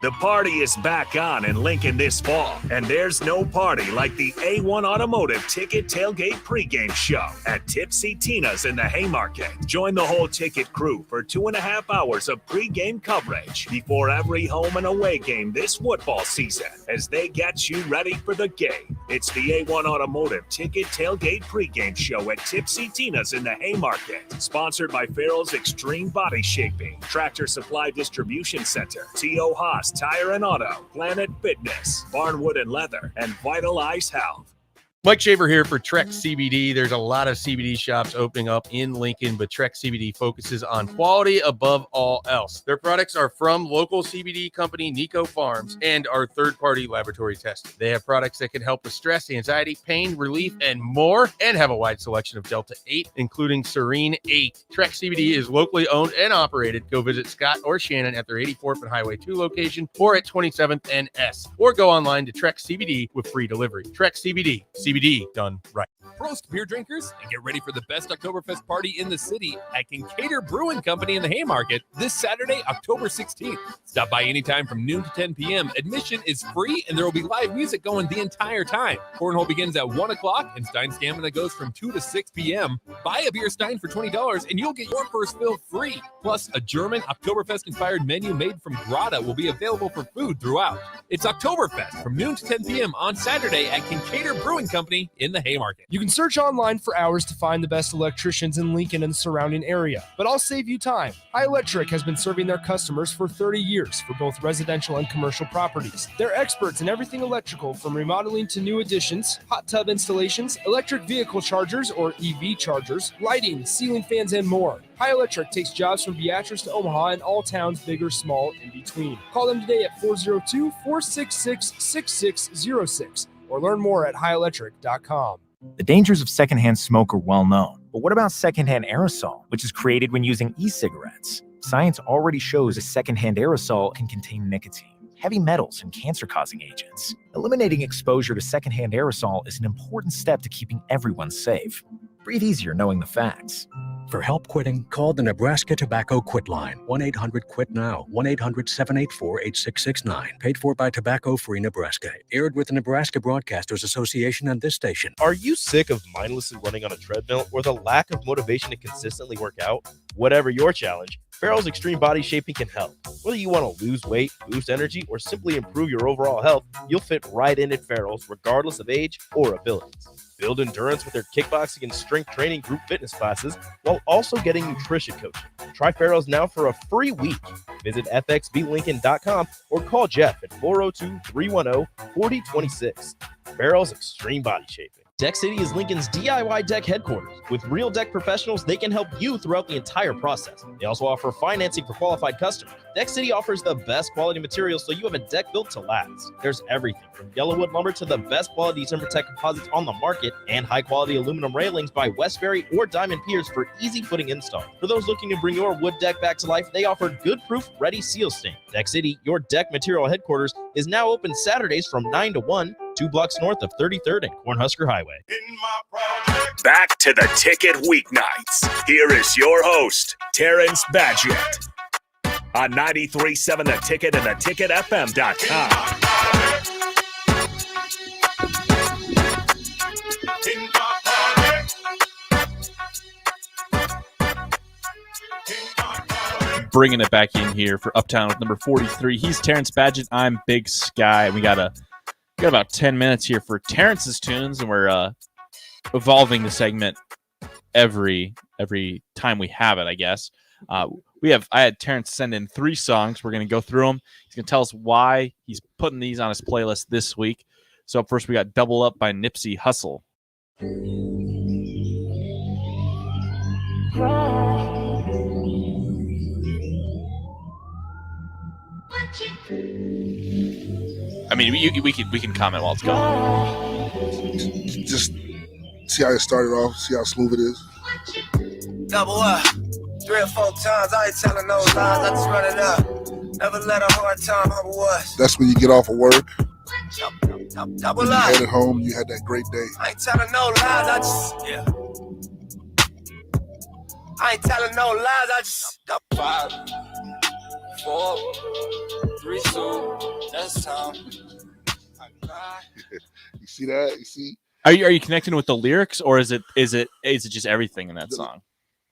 The party is back on in Lincoln this fall, and there's no party like the A1 Automotive Ticket Tailgate pregame show at Tipsy Tina's in the Haymarket. Join the whole ticket crew for 2.5 hours of pregame coverage before every home and away game this football season as they get you ready for the game. It's the A1 Automotive Ticket Tailgate pregame show at Tipsy Tina's in the Haymarket. Sponsored by Farrell's Extreme Body Shaping, Tractor Supply Distribution Center, T.O. Haas Tire and Auto, Planet Fitness, Barnwood and Leather, and Vitalize Health. Mike Shaver here for Trek CBD. There's a lot of CBD shops opening up in Lincoln, but Trek CBD focuses on quality above all else. Their products are from local CBD company Nico Farms and are third-party laboratory tested. They have products that can help with stress, anxiety, pain, relief, and more, and have a wide selection of Delta 8, including Serene 8. Trek CBD is locally owned and operated. Go visit Scott or Shannon at their 84th and Highway 2 location or at 27th and S, or go online to Trek CBD with free delivery. Trek CBD. CBD done right. Prost, beer drinkers, and get ready for the best Oktoberfest party in the city at Kincaid Brewing Company in the Haymarket this Saturday, October 16th. Stop by anytime from noon to 10 p.m. Admission is free, and there will be live music going the entire time. Cornhole begins at 1 o'clock, and Stein Stamina goes from 2 to 6 p.m. Buy a beer Stein for $20, and you'll get your first fill free. Plus, a German Oktoberfest-inspired menu made from Grata will be available for food throughout. It's Oktoberfest from noon to 10 p.m. on Saturday at Kincaid Brewing Company in the Haymarket. You can search online for hours to find the best electricians in Lincoln and the surrounding area, but I'll save you time. High Electric has been serving their customers for 30 years for both residential and commercial properties. They're experts in everything electrical, from remodeling to new additions, hot tub installations, electric vehicle chargers or EV chargers, lighting, ceiling fans, and more. High Electric takes jobs from Beatrice to Omaha and all towns, big or small, in between. Call them today at 402-466-6606 or learn more at highelectric.com. The dangers of secondhand smoke are well known, but what about secondhand aerosol, which is created when using e-cigarettes? Science already shows a secondhand aerosol can contain nicotine, heavy metals, and cancer-causing agents. Eliminating exposure to secondhand aerosol is an important step to keeping everyone safe. Breathe easier knowing the facts. For help quitting, call the Nebraska Tobacco Quit Line, 1-800-QUIT-NOW, 1-800-784-8669. Paid for by Tobacco Free Nebraska. Aired with the Nebraska Broadcasters Association and this station. Are you sick of mindlessly running on a treadmill or the lack of motivation to consistently work out? Whatever your challenge, Farrell's Extreme Body Shaping can help. Whether you want to lose weight, boost energy, or simply improve your overall health, you'll fit right in at Farrell's regardless of age or abilities. Build endurance with their kickboxing and strength training group fitness classes while also getting nutrition coaching. Try Farrell's now for a free week. Visit fxblincoln.com or call Jeff at 402-310-4026. Farrell's Extreme Body Shaping. Deck City is Lincoln's DIY deck headquarters. With real deck professionals, they can help you throughout the entire process. They also offer financing for qualified customers. Deck City offers the best quality materials so you have a deck built to last. There's everything from yellowwood lumber to the best quality TimberTech composites on the market and high quality aluminum railings by Westbury or Diamond Piers for easy footing install. For those looking to bring your wood deck back to life, they offer good proof ready seal stain. Deck City, your deck material headquarters, is now open Saturdays from 9 to 1, 2 blocks north of 33rd and Cornhusker Highway. Back to the Ticket Weeknights. Here is your host, Terrence Badgett. on 93.7 The Ticket and theticketfm.com. Bringing it back in here for Uptown with number 43. He's Terrence Badgett. I'm Big Sky. We got about 10 minutes here for Terrence's tunes, and we're evolving the segment every time we have it, I guess. I had Terrence send in 3 songs. We're going to go through them. He's going to tell us why he's putting these on his playlist this week. So up first, we got Double Up by Nipsey Hussle. I mean, we can comment while it's going. Just see how it started off, see how smooth it is. Double up 3 or 4 times. I ain't telling no lies. I just run it up. Never let a hard time humble us. That's when you get off of work. Double when you up. headed home, you had that great day. I ain't telling no lies. I ain't telling no lies. I just 5, 4, 3, 2. That's time. You see that? You see? Are you connecting with the lyrics, or is it just everything in that song?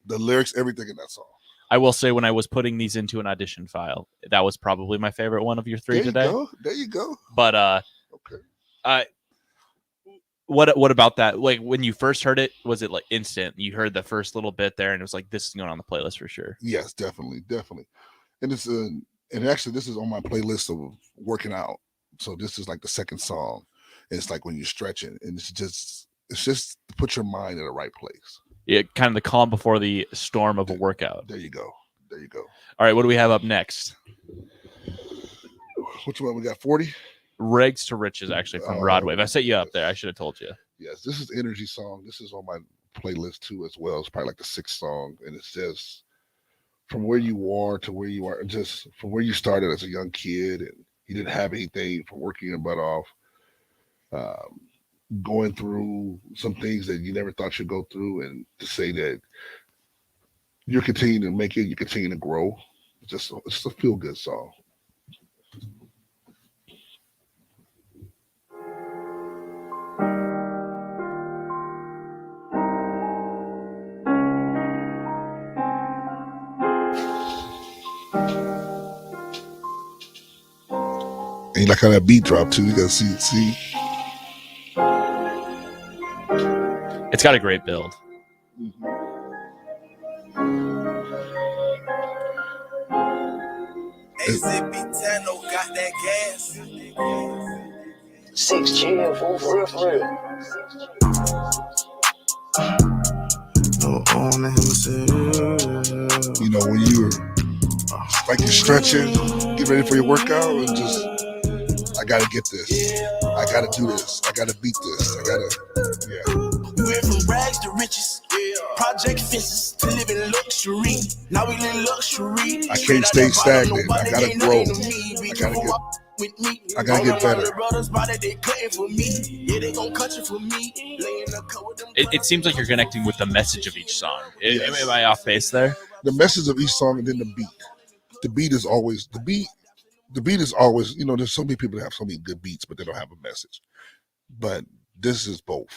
The lyrics, everything in that song. I will say, when I was putting these into an audition file, that was probably my favorite one of your 3 today. There you go. But okay. What about that? Like, when you first heard it, was it like instant? You heard the first little bit there, and it was like, this is going on the playlist for sure. Yes, definitely. And it's and actually, this is on my playlist of working out. So this is like the second song. And it's like when you're stretching, and it's just to put your mind in the right place. Yeah, kind of the calm before the storm of a workout. There you go. All right, what do we have up next? Which one? We got 40? Rags to Riches, actually, from Broadway. If I set you up there, I should have told you. Yes, this is Energy song. This is on my playlist too as well. It's probably like the 6th song. And it's just from where you are to where you are, just from where you started as a young kid, and you didn't have anything, from working your butt off. Going through some things that you never thought you'd go through, and to say that you're continuing to make it, you continue to grow. It's just a feel-good song. And you like how that beat drop too. You gotta see. It's got a great build. AZB10 got that gas. 6 chill, for real. You know, when you're like you're stretching, get ready for your workout, and just, I gotta get this. I gotta do this. I gotta beat this. We went from rags to riches. Project fences to live in luxury. Now we live luxury. I can't stay stagnant. I gotta grow. I gotta get better. It seems like you're connecting with the message of each song. Yes. Am I off base there? The message of each song, and then the beat. The beat is always, you know, there's so many people that have so many good beats, but they don't have a message. But this is both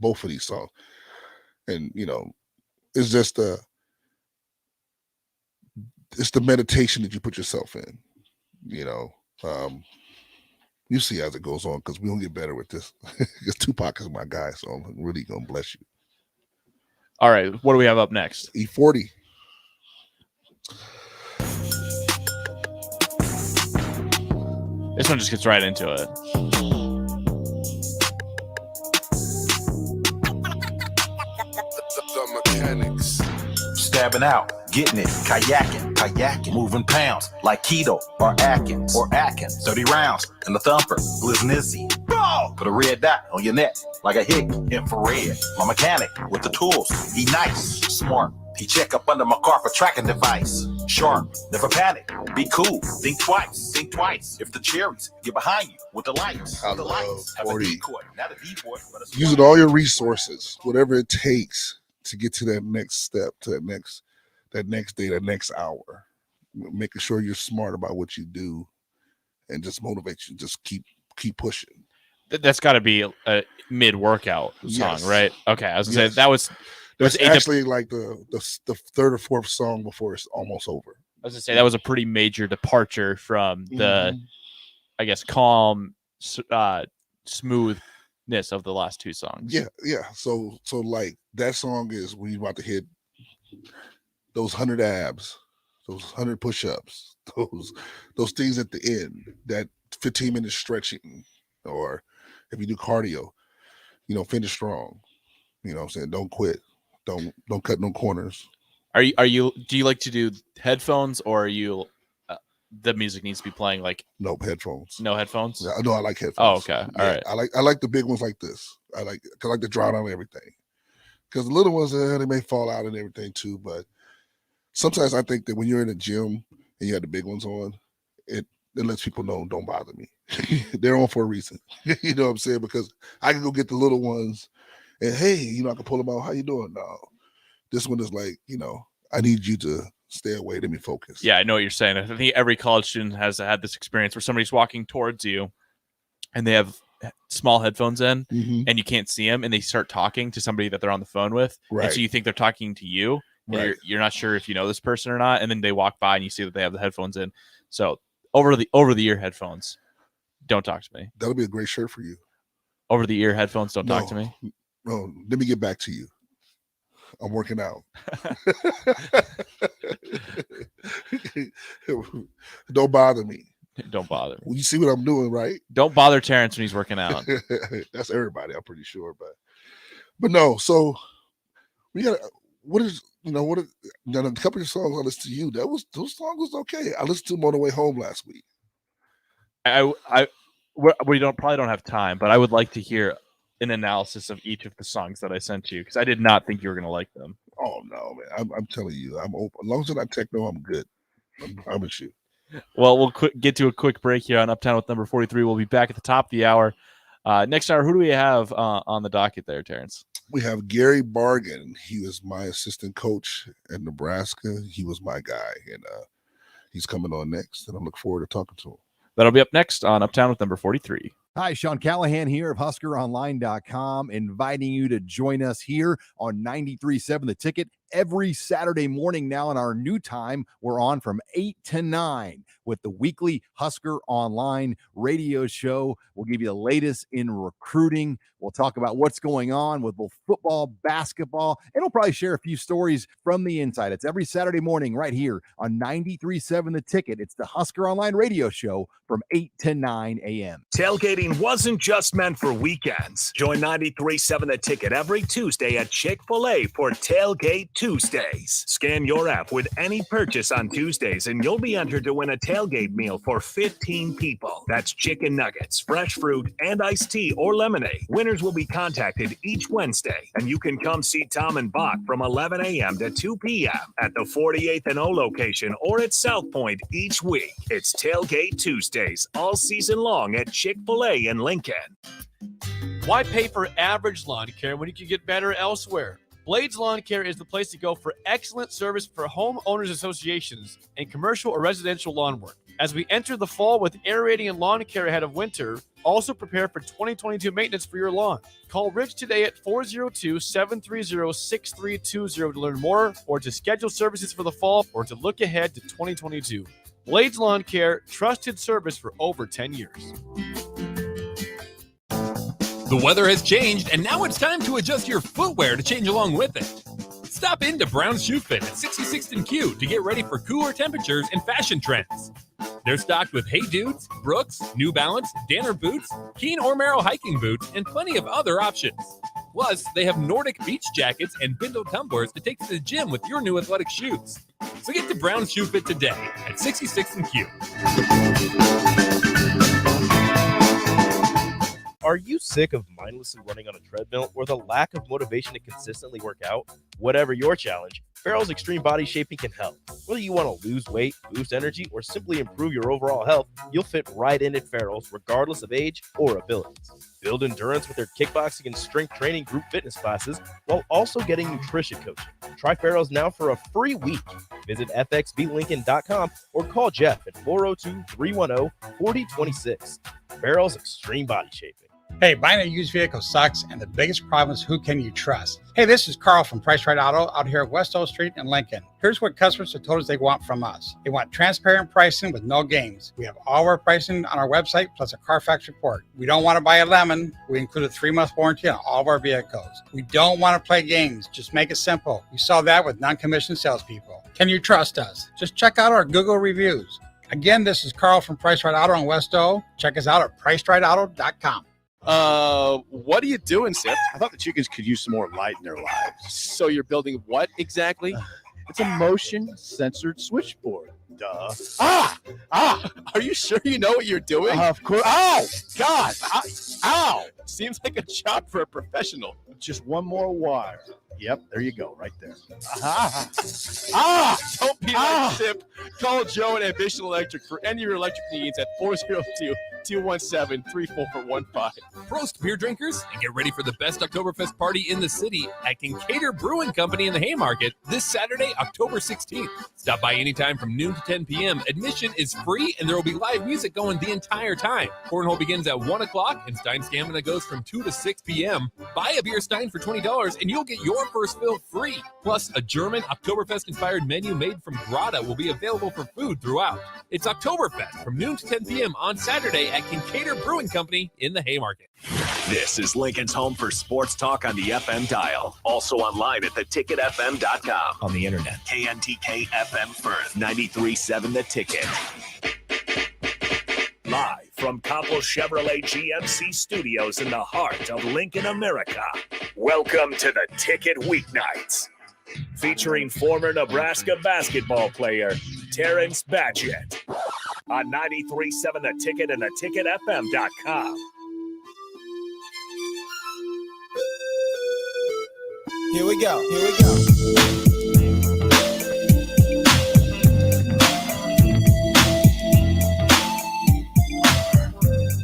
of these songs. And, you know, it's just it's the meditation that you put yourself in, you know. You see as it goes on, because we don't get better with this. Because Tupac is my guy, so I'm really gonna bless you. All right, what do we have up next? E40. This one just gets right into it. The mechanics. Stabbing out, getting it, kayaking, moving pounds like keto or Atkins, 30 rounds in the thumper, Bliznizzy. Put a red dot on your neck like a hick, infrared. My mechanic with the tools, he nice, smart. He check up under my car for tracking device. Sharp, never panic, be cool, think twice. If the cherries get behind you with the lights, I love 40. Not a decoy, but a Using all your resources, whatever it takes to get to that next step, to that next day, that next hour. making sure you're smart about what you do, and just motivate you. Just keep pushing. That's got to be a mid-workout song, Yes. right? Okay, I was gonna Yes. say that That's was actually like the third or fourth song before it's almost over. I was gonna say that was a pretty major departure from the, I guess, calm, smoothness of the last two songs. Yeah. So like that song is when you're about to hit those 100 abs, those 100 push-ups, those things at the end, that 15-minute stretching, or if you do cardio, finish strong. You know what I'm saying? Don't quit. Don't cut no corners. Do you like to do headphones, or are you the music needs to be playing like no headphones? No headphones? Yeah, no, I like headphones. Oh, okay. All right. I like the big ones like this. I like to drown out everything. Because the little ones, they may fall out and everything too. But sometimes I think that when you're in the gym and you have the big ones on, it lets people know, don't bother me. They're on for a reason. You know what I'm saying? Because I can go get the little ones and, hey, I can pull them out. How you doing? No. This one is like, I need you to stay away. Let me focus. Yeah, I know what you're saying. I think every college student has had this experience where somebody's walking towards you and they have small headphones in and you can't see them, and they start talking to somebody that they're on the phone with. Right. And so you think they're talking to you. And Right. you're not sure if you know this person or not. And then they walk by and you see that they have the headphones in. So over the ear headphones, don't talk to me. That'll be a great shirt for you. Over the ear headphones, don't talk to me. No, let me get back to you. I'm working out. Don't bother me. Don't bother me. Well, you see what I'm doing, right? Don't bother Terrence when he's working out. That's everybody, I'm pretty sure. But no, so we got a couple of songs I listened to you. Those songs was okay. I listened to them on the way home last week. We probably don't have time, but I would like to hear an analysis of each of the songs that I sent you, because I did not think you were going to like them. Oh no, man! I'm telling you, I'm open. As long as it's not techno, I'm good. I promise you. Well, we'll get to a quick break here on Uptown with number 43. We'll be back at the top of the hour. Next hour, who do we have on the docket there, Terrence? We have Gary Bargan. He was my assistant coach at Nebraska. He was my guy, and he's coming on next, and I'm looking forward to talking to him. That'll be up next on Uptown with number 43. Hi, Sean Callahan here of HuskerOnline.com, inviting you to join us here on 93.7 The Ticket every Saturday morning. Now in our new time, we're on from 8 to 9 with the weekly Husker Online radio show. We'll give you the latest in recruiting. We'll talk about what's going on with both football, basketball, and we'll probably share a few stories from the inside. It's every Saturday morning right here on 93.7 The Ticket. It's the Husker Online radio show from 8 to 9 a.m. Tailgating wasn't just meant for weekends. Join 93.7 The Ticket every Tuesday at Chick-fil-A for Tailgate Tuesdays. Scan your app with any purchase on Tuesdays and you'll be entered to win a tailgate meal for 15 people. That's chicken nuggets, fresh fruit, and iced tea or lemonade. Winners will be contacted each Wednesday, and you can come see Tom and Bach from 11 a.m. to 2 p.m. at the 48th and O location or at South Point each week. It's Tailgate Tuesdays all season long at Chick-fil-A in Lincoln. Why pay for average lawn care when you can get better elsewhere? Blades Lawn Care is the place to go for excellent service for homeowners associations and commercial or residential lawn work. As we enter the fall with aerating and lawn care ahead of winter, also prepare for 2022 maintenance for your lawn. Call Rich today at 402-730-6320 to learn more or to schedule services for the fall or to look ahead to 2022. Blades Lawn Care, trusted service for over 10 years. The weather has changed, and now it's time to adjust your footwear to change along with it. Stop into Brown's Shoe Fit at 66th and Q to get ready for cooler temperatures and fashion trends. They're stocked with Hey Dudes, Brooks, New Balance, Danner boots, Keen or Merrill hiking boots, and plenty of other options. Plus, they have Nordic beach jackets and Bindle tumblers to take to the gym with your new athletic shoes. So get to Brown's Shoe Fit today at 66th and Q. Are you sick of mindlessly running on a treadmill or the lack of motivation to consistently work out? Whatever your challenge, Farrell's Extreme Body Shaping can help. Whether you want to lose weight, boost energy, or simply improve your overall health, you'll fit right in at Farrell's regardless of age or abilities. Build endurance with their kickboxing and strength training group fitness classes while also getting nutrition coaching. Try Farrell's now for a free week. Visit fxblincoln.com or call Jeff at 402-310-4026. Farrell's Extreme Body Shaping. Hey, buying a used vehicle sucks, and the biggest problem is who can you trust? Hey, this is Carl from Price Right Auto out here at West O Street in Lincoln. Here's what customers have told us they want from us. They want transparent pricing with no games. We have all our pricing on our website plus a Carfax report. We don't want to buy a lemon. We include a 3-month warranty on all of our vehicles. We don't want to play games. Just make it simple. You saw that with non-commissioned salespeople. Can you trust us? Just check out our Google reviews. Again, this is Carl from Price Right Auto in West O. Check us out at pricerightauto.com. What are you doing, Sip? I thought the chickens could use some more light in their lives. So you're building what exactly? It's a motion censored switchboard. Duh. Are you sure you know what you're doing? Of course. Ow! God! Ow! Seems like a job for a professional. Just one more wire. Yep, there you go, right there. Don't be like Sip. Call Joe at Ambition Electric for any of your electric needs at 402-217-3415. Prost, beer drinkers, and get ready for the best Oktoberfest party in the city at Kincaid Brewing Company in the Haymarket this Saturday, October 16th. Stop by anytime from noon to 10 p.m. Admission is free, and there will be live music going the entire time. Cornhole begins at 1 o'clock, and Stein Stamina goes from 2 to 6 p.m. Buy a beer Stein for $20, and you'll get your first fill free. Plus, a German Oktoberfest-inspired menu made from Grata will be available for food throughout. It's Oktoberfest from noon to 10 p.m. on Saturday at Kincaid Brewing Company in the Haymarket. This is Lincoln's home for sports talk on the FM dial. Also online at theticketfm.com. On the internet. KNTK FM Firth, 93.7 The Ticket. Live from Copple Chevrolet GMC Studios in the heart of Lincoln, America. Welcome to the Ticket Weeknights. Featuring former Nebraska basketball player Terrence Batchett on 93.7 The Ticket and theticketfm.com. Here we go.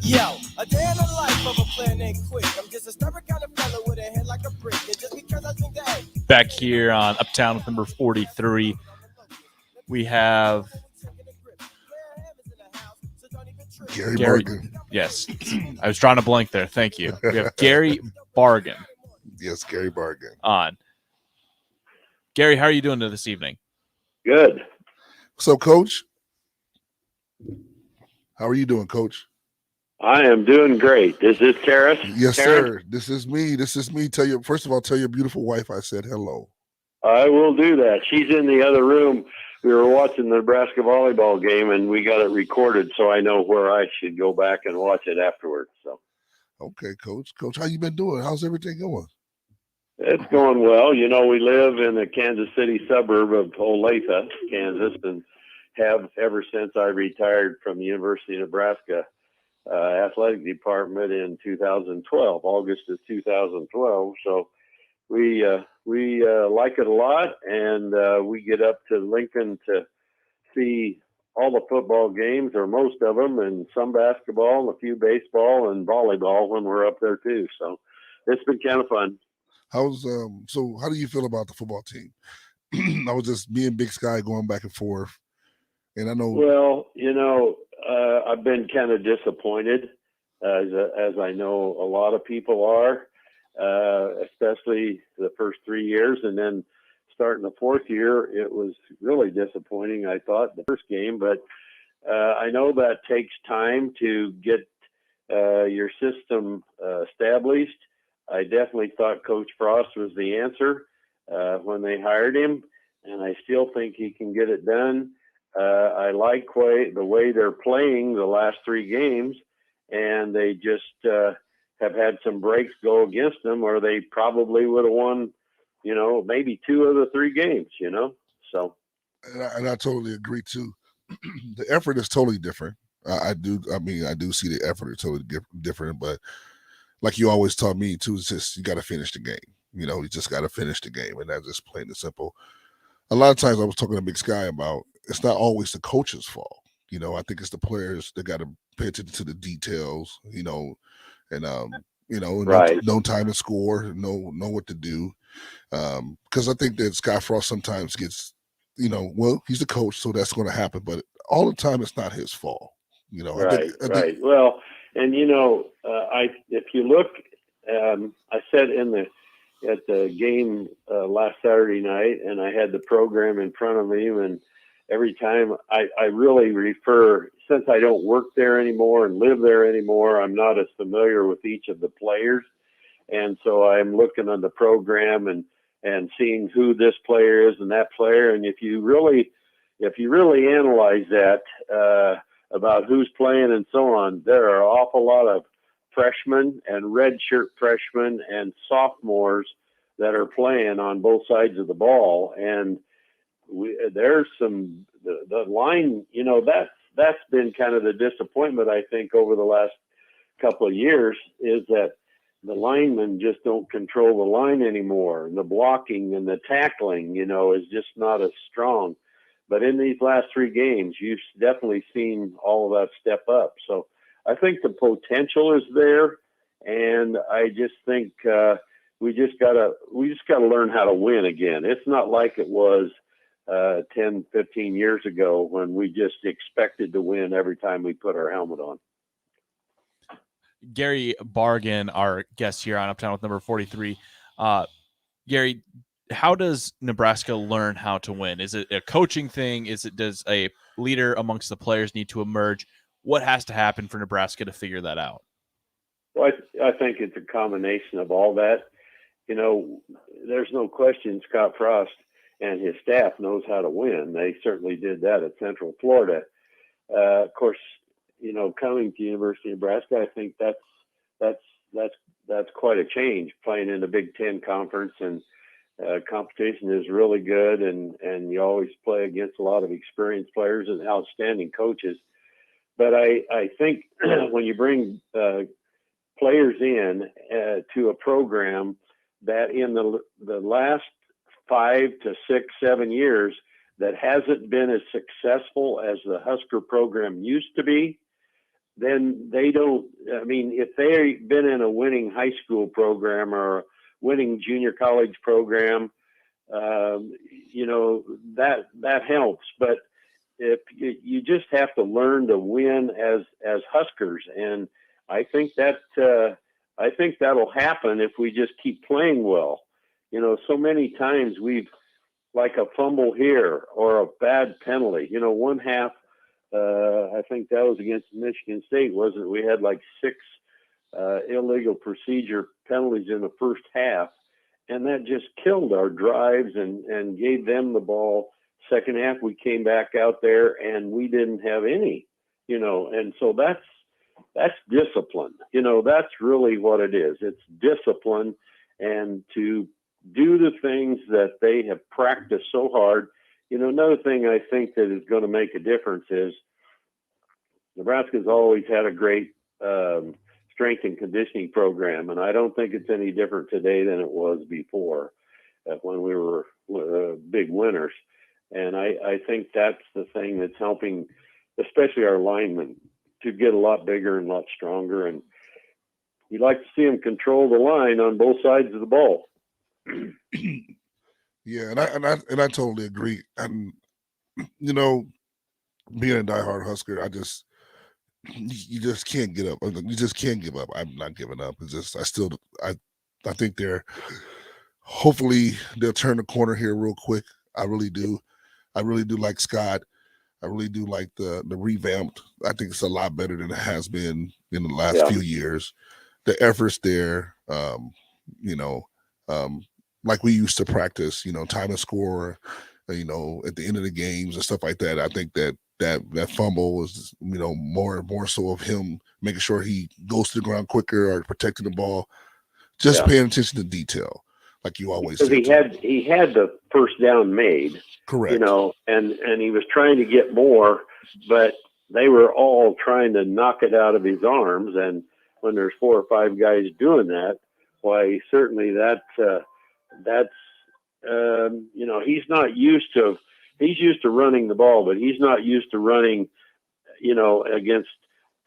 Yo, a day in the life of a player named Quick. I'm just a stubborn kind of fellow with a head like a brick. And just because I think that. Back here on Uptown with number 43, we have Gary Bargan. Yes, I was trying to blank there. Thank you. We have Gary Bargan. Yes, Gary Bargan. On. Gary, how are you doing this evening? Good. So, Coach, how are you doing, Coach? I am doing great. Is this Karis? Yes, Karen? sir. This is me. Tell your beautiful wife I said hello. I will do that. She's in the other room. We were watching the Nebraska volleyball game, and we got it recorded, so I know where I should go back and watch it afterwards. So, okay, Coach. Coach, how you been doing? How's everything going? it's going well. You know, we live in a Kansas City suburb of Olathe, Kansas, and have ever since I retired from the University of Nebraska athletic department in 2012, August of 2012. So we like it a lot, and we get up to Lincoln to see all the football games, or most of them, and some basketball, and a few baseball and volleyball when we're up there too. So it's been kind of fun. So how do you feel about the football team? I was just me and Big Sky going back and forth, and I know. Well, you know, I've been kind of disappointed, as I know a lot of people are, especially the first 3 years, and then starting the fourth year, it was really disappointing. I thought the first game, but I know that takes time to get your system established. I definitely thought Coach Frost was the answer when they hired him, and I still think he can get it done. I like the way they're playing the last three games, and they just have had some breaks go against them, or they probably would have won, you know, maybe two of the three games, you know. So, and I totally agree too. The effort is totally different. I do see the effort is totally different, but like you always taught me too, it's just you got to finish the game. You know, you just got to finish the game, and that's just plain and simple. A lot of times I was talking to Big Sky about it's not always the coach's fault. You know, I think it's the players that got to pay attention to the details, you know, and Right. No time to score, know what to do. Because I think that Scott Frost sometimes gets, he's the coach, so that's going to happen. But all the time, it's not his fault. Right. Well, and if you look, I said at the game last Saturday night, and I had the program in front of me, and every time I really refer, since I don't work there anymore and live there anymore, I'm not as familiar with each of the players. And so I'm looking on the program and seeing who this player is and that player. And if you really analyze that about who's playing and so on, there are an awful lot of freshmen and redshirt freshmen and sophomores that are playing on both sides of the ball. And there's the line, that's been kind of the disappointment, I think, over the last couple of years, is that the linemen just don't control the line anymore. And the blocking and the tackling, is just not as strong. But in these last 3 games, you've definitely seen all of that step up. So I think the potential is there. And I just think we just gotta learn how to win again. It's not like it was 10, 15 years ago when we just expected to win every time we put our helmet on. Gary Bargan, our guest here on Uptown with number 43. Gary, how does Nebraska learn how to win? Is it a coaching thing? Does a leader amongst the players need to emerge? What has to happen for Nebraska to figure that out? Well, I think it's a combination of all that. There's no question Scott Frost and his staff knows how to win. They certainly did that at Central Florida. Of course, coming to University of Nebraska, I think that's quite a change, playing in the Big Ten conference, and competition is really good, and you always play against a lot of experienced players and outstanding coaches. But I think when you bring players in to a program that in the last 5 to 6, 7 years that hasn't been as successful as the Husker program used to be, then if they've been in a winning high school program or a winning junior college program, that helps. But if you just have to learn to win as Huskers, and I think that'll happen if we just keep playing well. So many times we've, like a fumble here or a bad penalty. One half, I think that was against Michigan State, wasn't it? We had like 6 illegal procedure penalties in the first half, and that just killed our drives and gave them the ball. Second half, we came back out there and we didn't have any, and so that's discipline. That's really what it is. It's discipline, and to do the things that they have practiced so hard. Another thing I think that is going to make a difference is Nebraska's always had a great strength and conditioning program, and I don't think it's any different today than it was before when we were big winners. And I think that's the thing that's helping, especially our linemen, to get a lot bigger and a lot stronger. And you'd like to see them control the line on both sides of the ball. Yeah, and I totally agree. And being a diehard Husker, you just can't get up. You just can't give up. I'm not giving up. It's just I think hopefully they'll turn the corner here real quick. I really do. I really do like Scott. I really do like the revamped. I think it's a lot better than it has been in the last few years. The effort's there. Like we used to practice, time to score, at the end of the games and stuff like that. I think that fumble was, more so of him making sure he goes to the ground quicker or protecting the ball, just paying attention to detail, like you always say. Because he had the first down made, correct, and he was trying to get more, but they were all trying to knock it out of his arms. And when there's 4 or 5 guys doing that, why certainly that's he's not used to. He's used to running the ball, but he's not used to running, against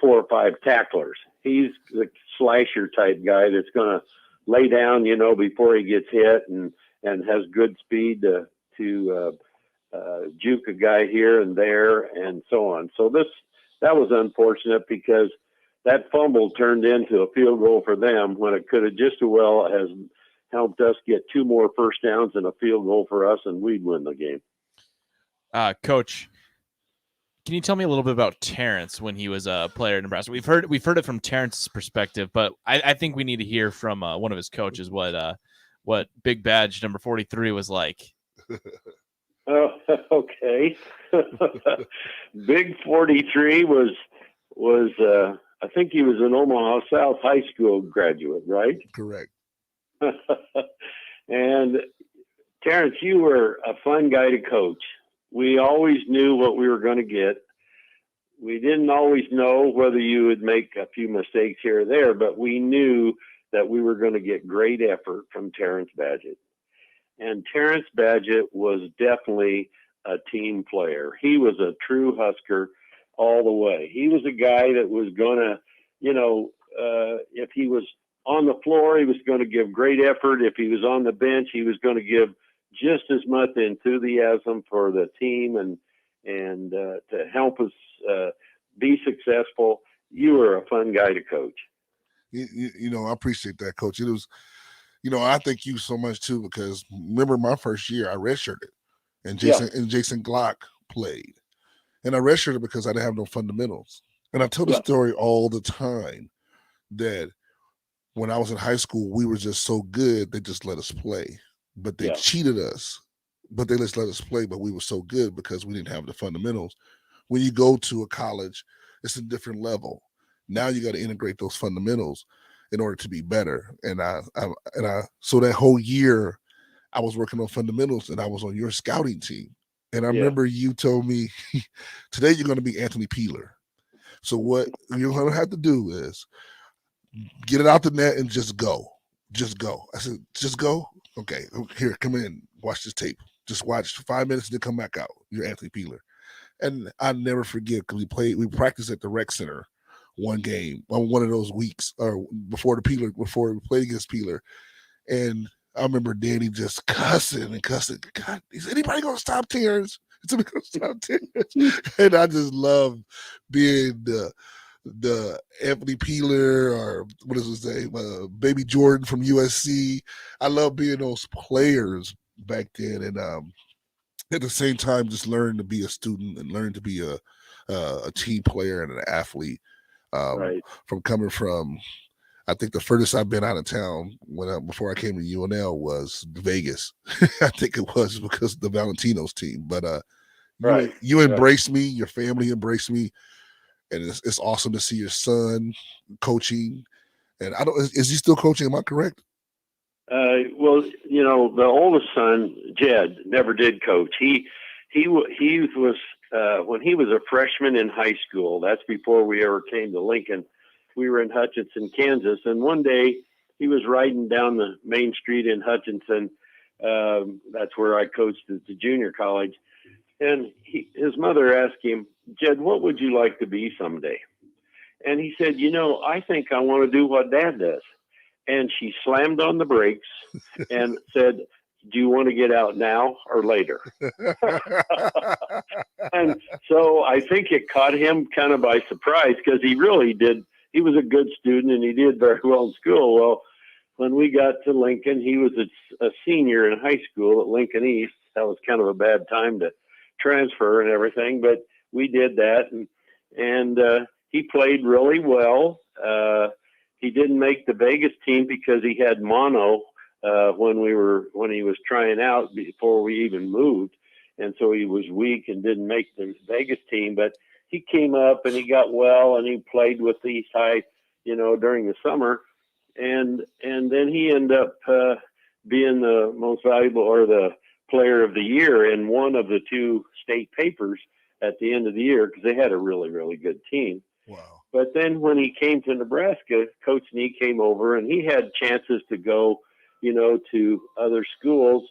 4 or 5 tacklers. He's the slasher type guy that's going to lay down, before he gets hit, and has good speed to juke a guy here and there and so on. So that was unfortunate because that fumble turned into a field goal for them when it could have just as well has helped us get 2 more first downs and a field goal for us, and we'd win the game. Coach, can you tell me a little bit about Terrence when he was a player in Nebraska? We've heard it from Terrence's perspective, but I think we need to hear from one of his coaches what Big Badge number 43 was like. Oh, okay. Big 43 was I think he was an Omaha South High School graduate, right? Correct. And Terrence, you were a fun guy to coach. We always knew what we were going to get. We didn't always know whether you would make a few mistakes here or there, but we knew that we were going to get great effort from Terrence Badgett. And Terrence Badgett was definitely a team player. He was a true Husker all the way. He was a guy that was going to, if he was on the floor, he was going to give great effort. If he was on the bench, he was going to give just as much enthusiasm for the team and to help us be successful. You were a fun guy to coach. I appreciate that, Coach. It was, I thank you so much too, because remember my first year I redshirted, and Jason Glock played, and I redshirted because I didn't have no fundamentals. And I tell the story all the time that when I was in high school, we were just so good they just let us play, but they cheated us. But they just let us play, but we were so good because we didn't have the fundamentals. When you go to a college, it's a different level. Now you got to integrate those fundamentals in order to be better. And so that whole year I was working on fundamentals, and I was on your scouting team. And I remember you told me, today you're going to be Anthony Peeler. So what you're going to have to do is get it out the net and just go. Just go. I said, just go? Okay, here, come in, watch this tape. Just watch 5 minutes and then come back out. You're Anthony Peeler. And I never forget, because we practiced at the rec center one game on one of those weeks, or before we played against Peeler. And I remember Danny just cussing. God, is anybody gonna stop Terrence? Is anybody gonna stop Terrence? And I just love being the Anthony Peeler, or what is his name, Baby Jordan from USC. I love being those players back then, and at the same time, just learn to be a student and learn to be a team player and an athlete. From coming from, I think the furthest I've been out of town before I came to UNL was Vegas. I think it was because of the Valentino's team. But you embraced me, your family embraced me, and it's awesome to see your son coaching. And is he still coaching? Am I correct? Well, the oldest son, Jed, never did coach. He was when he was a freshman in high school. That's before we ever came to Lincoln. We were in Hutchinson, Kansas, and one day he was riding down the main street in Hutchinson. That's where I coached at the junior college. And his mother asked him, Jed, what would you like to be someday? And he said, I think I want to do what Dad does. And she slammed on the brakes and said, do you want to get out now or later? And so I think it caught him kind of by surprise, because he really did. He was a good student and he did very well in school. Well, when we got to Lincoln, he was a senior in high school at Lincoln East. That was kind of a bad time to transfer and everything, but we did that. And he played really well. He didn't make the Vegas team because he had mono when he was trying out before we even moved, and so he was weak and didn't make the Vegas team. But he came up and he got well, and he played with East High, during the summer, and then he ended up being the most valuable, or the player of the year, in one of the two state papers at the end of the year, because they had a really, really good team. Wow. But then when he came to Nebraska, Coach Nee came over, and he had chances to go, to other schools,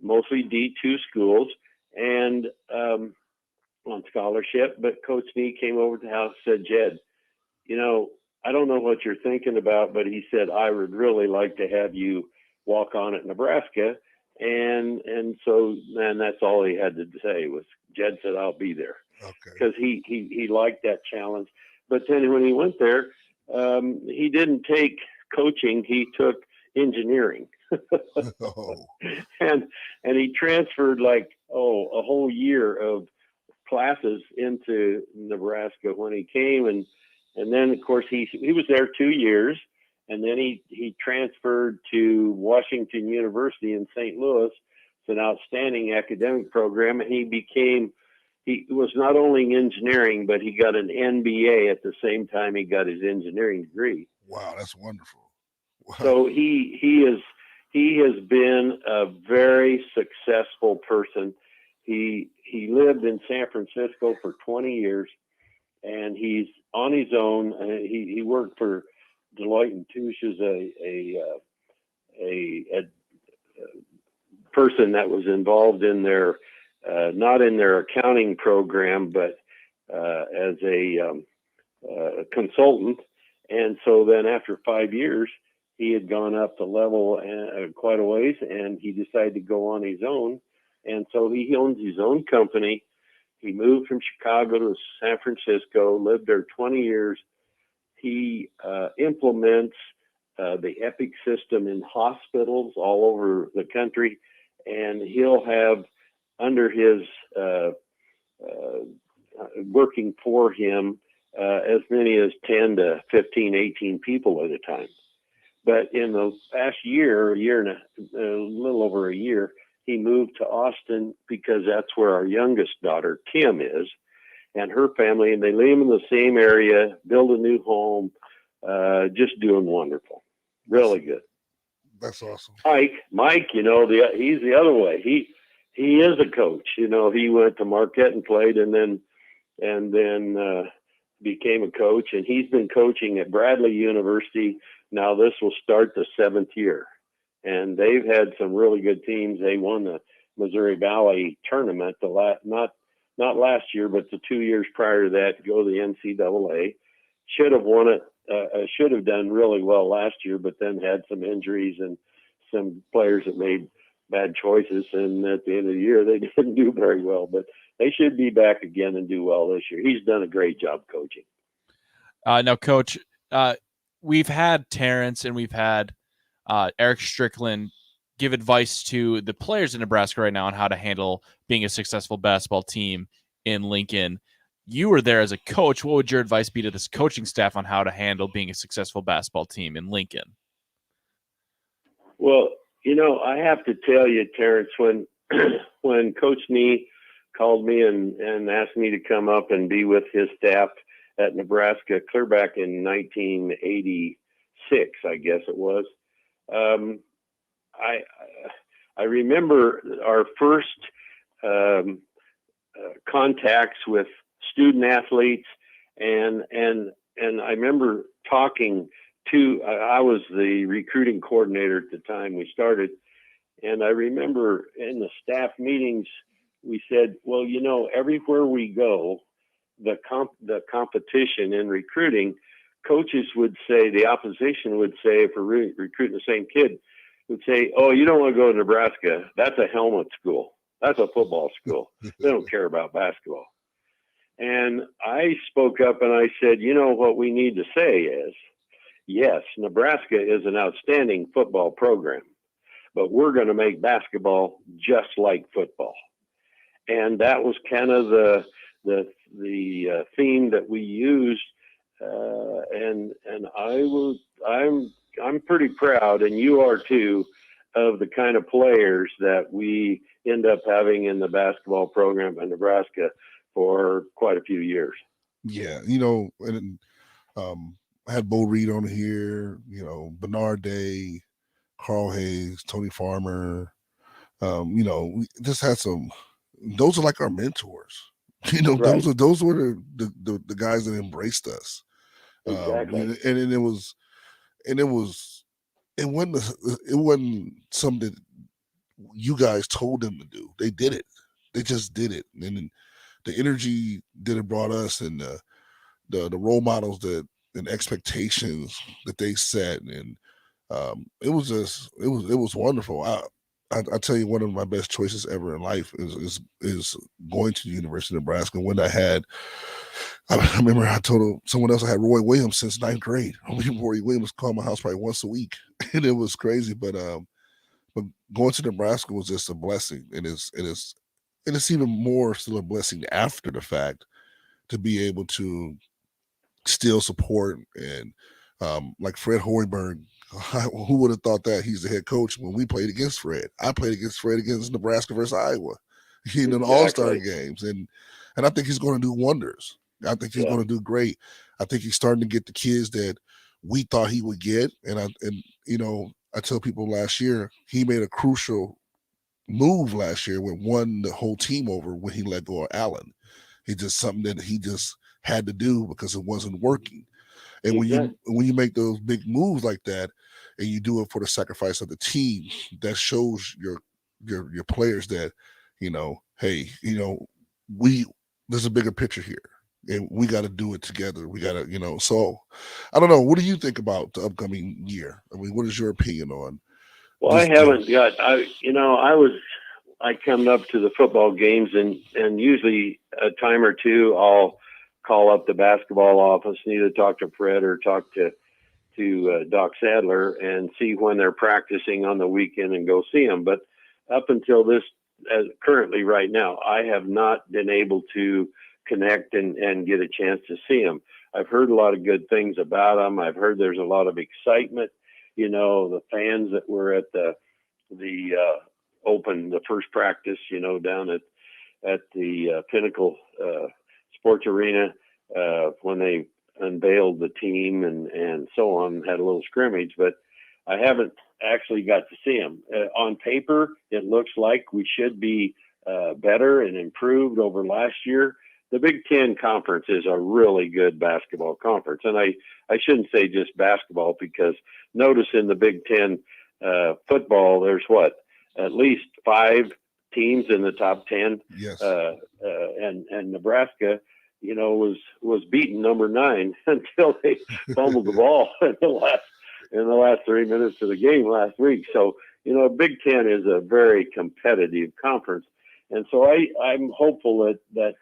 mostly D2 schools, and on scholarship. But Coach Nee came over to the house and said, Jed, I don't know what you're thinking about, but he said, I would really like to have you walk on at Nebraska. And so, man, that's all he had to say was, Jed said, I'll be there. Okay. Because he liked that challenge. But then when he went there, he didn't take coaching, he took engineering. and he transferred a whole year of classes into Nebraska when he came, and then of course he was there 2 years, and then he transferred to Washington University in St. Louis. It's an outstanding academic program, and he was not only engineering, but he got an MBA at the same time he got his engineering degree. Wow, that's wonderful. Wow. So he has been a very successful person. He lived in San Francisco for 20 years, and he's on his own. He worked for Deloitte and Touche as a person that was involved in their not in their accounting program, but as a consultant. And so then after 5 years, he had gone up the level quite a ways, and he decided to go on his own. And so he owns his own company. He moved from Chicago to San Francisco, lived there 20 years. He implements the EPIC system in hospitals all over the country, and he'll have under his working for him as many as 10 to 15, 18 people at a time. But in the past year and a little over a year, he moved to Austin because that's where our youngest daughter, Kim, is, and her family, and they live in the same area, build a new home, just doing wonderful. Really good. That's awesome. Mike, he's the other way. He is a coach. He went to Marquette and played, and then became a coach, and he's been coaching at Bradley University. Now this will start the 7th year, and they've had some really good teams. They won the Missouri Valley tournament not last year, but the 2 years prior to that to go to the NCAA. Should have won it. Should have done really well last year, but then had some injuries and some players that made bad choices, and at the end of the year they didn't do very well. But they should be back again and do well this year. He's done a great job coaching. Now, Coach, we've had Terrence and we've had Eric Strickland give advice to the players in Nebraska right now on how to handle being a successful basketball team in Lincoln. You were there as a coach. What would your advice be to this coaching staff on how to handle being a successful basketball team in Lincoln? Well, I have to tell you, Terrence, when Coach Nee called me and asked me to come up and be with his staff at Nebraska, clear back in 1986, I guess it was. I remember our first contacts with student athletes, and I remember talking to. I was the recruiting coordinator at the time we started, and I remember in the staff meetings we said, well, everywhere we go, the competition in recruiting, coaches would say, the opposition would say, if we're recruiting the same kid, would say, oh, you don't want to go to Nebraska. That's a helmet school. That's a football school. They don't care about basketball. And I spoke up and I said, what we need to say is, yes, Nebraska is an outstanding football program, but we're going to make basketball just like football. And that was kind of the theme that we used. And I'm pretty proud, and you are too, of the kind of players that we end up having in the basketball program in Nebraska for quite a few years. Yeah, and I had Bo Reed on here, Bernard Day, Carl Hayes, Tony Farmer. We just had some. Those are like our mentors. Right. Those were the guys that embraced us. Exactly. And it wasn't something that you guys told them to do. They did it. They just did it. And the energy that it brought us, and the role models that and expectations that they set, and it was wonderful. I tell you, one of my best choices ever in life is going to the University of Nebraska. When I remember I told someone else I had Roy Williams since 9th grade. Roy Williams called my house probably once a week, and it was crazy. But going to Nebraska was just a blessing, and it's even more still a blessing after the fact to be able to still support and like Fred Hoiberg. Who would have thought that he's the head coach when we played against Fred? I played against Fred against Nebraska versus Iowa, in the All-Star games, and I think he's going to do wonders. I think he's going to do great. I think he's starting to get the kids that we thought he would get, and I tell people last year he made a crucial move last year when won the whole team over when he let go of Allen. He just something that he just had to do because it wasn't working. And when you make those big moves like that, and you do it for the sacrifice of the team, that shows your players that, hey, there's a bigger picture here, and we got to do it together. We got to, So I don't know. What do you think about the upcoming year? I mean, what is your opinion on? Well, I haven't got. I come up to the football games, and usually a time or two I'll call up the basketball office and either talk to Fred or talk to Doc Sadler and see when they're practicing on the weekend and go see them. But up until this, currently right now, I have not been able to connect and get a chance to see them. I've heard a lot of good things about them. I've heard there's a lot of excitement. The fans that were at the first practice, down at the Pinnacle Sports Arena, when they unveiled the team and so on, had a little scrimmage, but I haven't actually got to see them. On paper, it looks like we should be better and improved over last year. The Big Ten Conference is a really good basketball conference, and I shouldn't say just basketball, because notice in the Big Ten football, there's at least 5 teams in the top 10. Yes. And Nebraska, was beating number 9 until they fumbled the ball in the last 3 minutes of the game last week. So, Big Ten is a very competitive conference. And so I'm hopeful that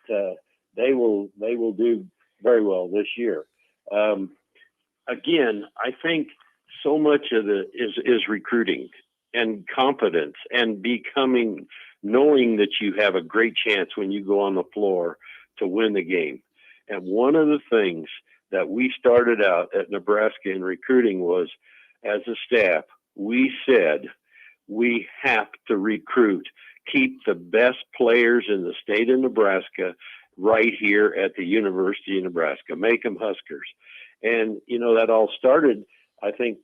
they will do very well this year. Again, I think so much of it is recruiting and confidence and knowing that you have a great chance when you go on the floor to win the game. And one of the things that we started out at Nebraska in recruiting was, as a staff, we said we have to recruit, keep the best players in the state of Nebraska right here at the University of Nebraska, make them Huskers. And, that all started, I think,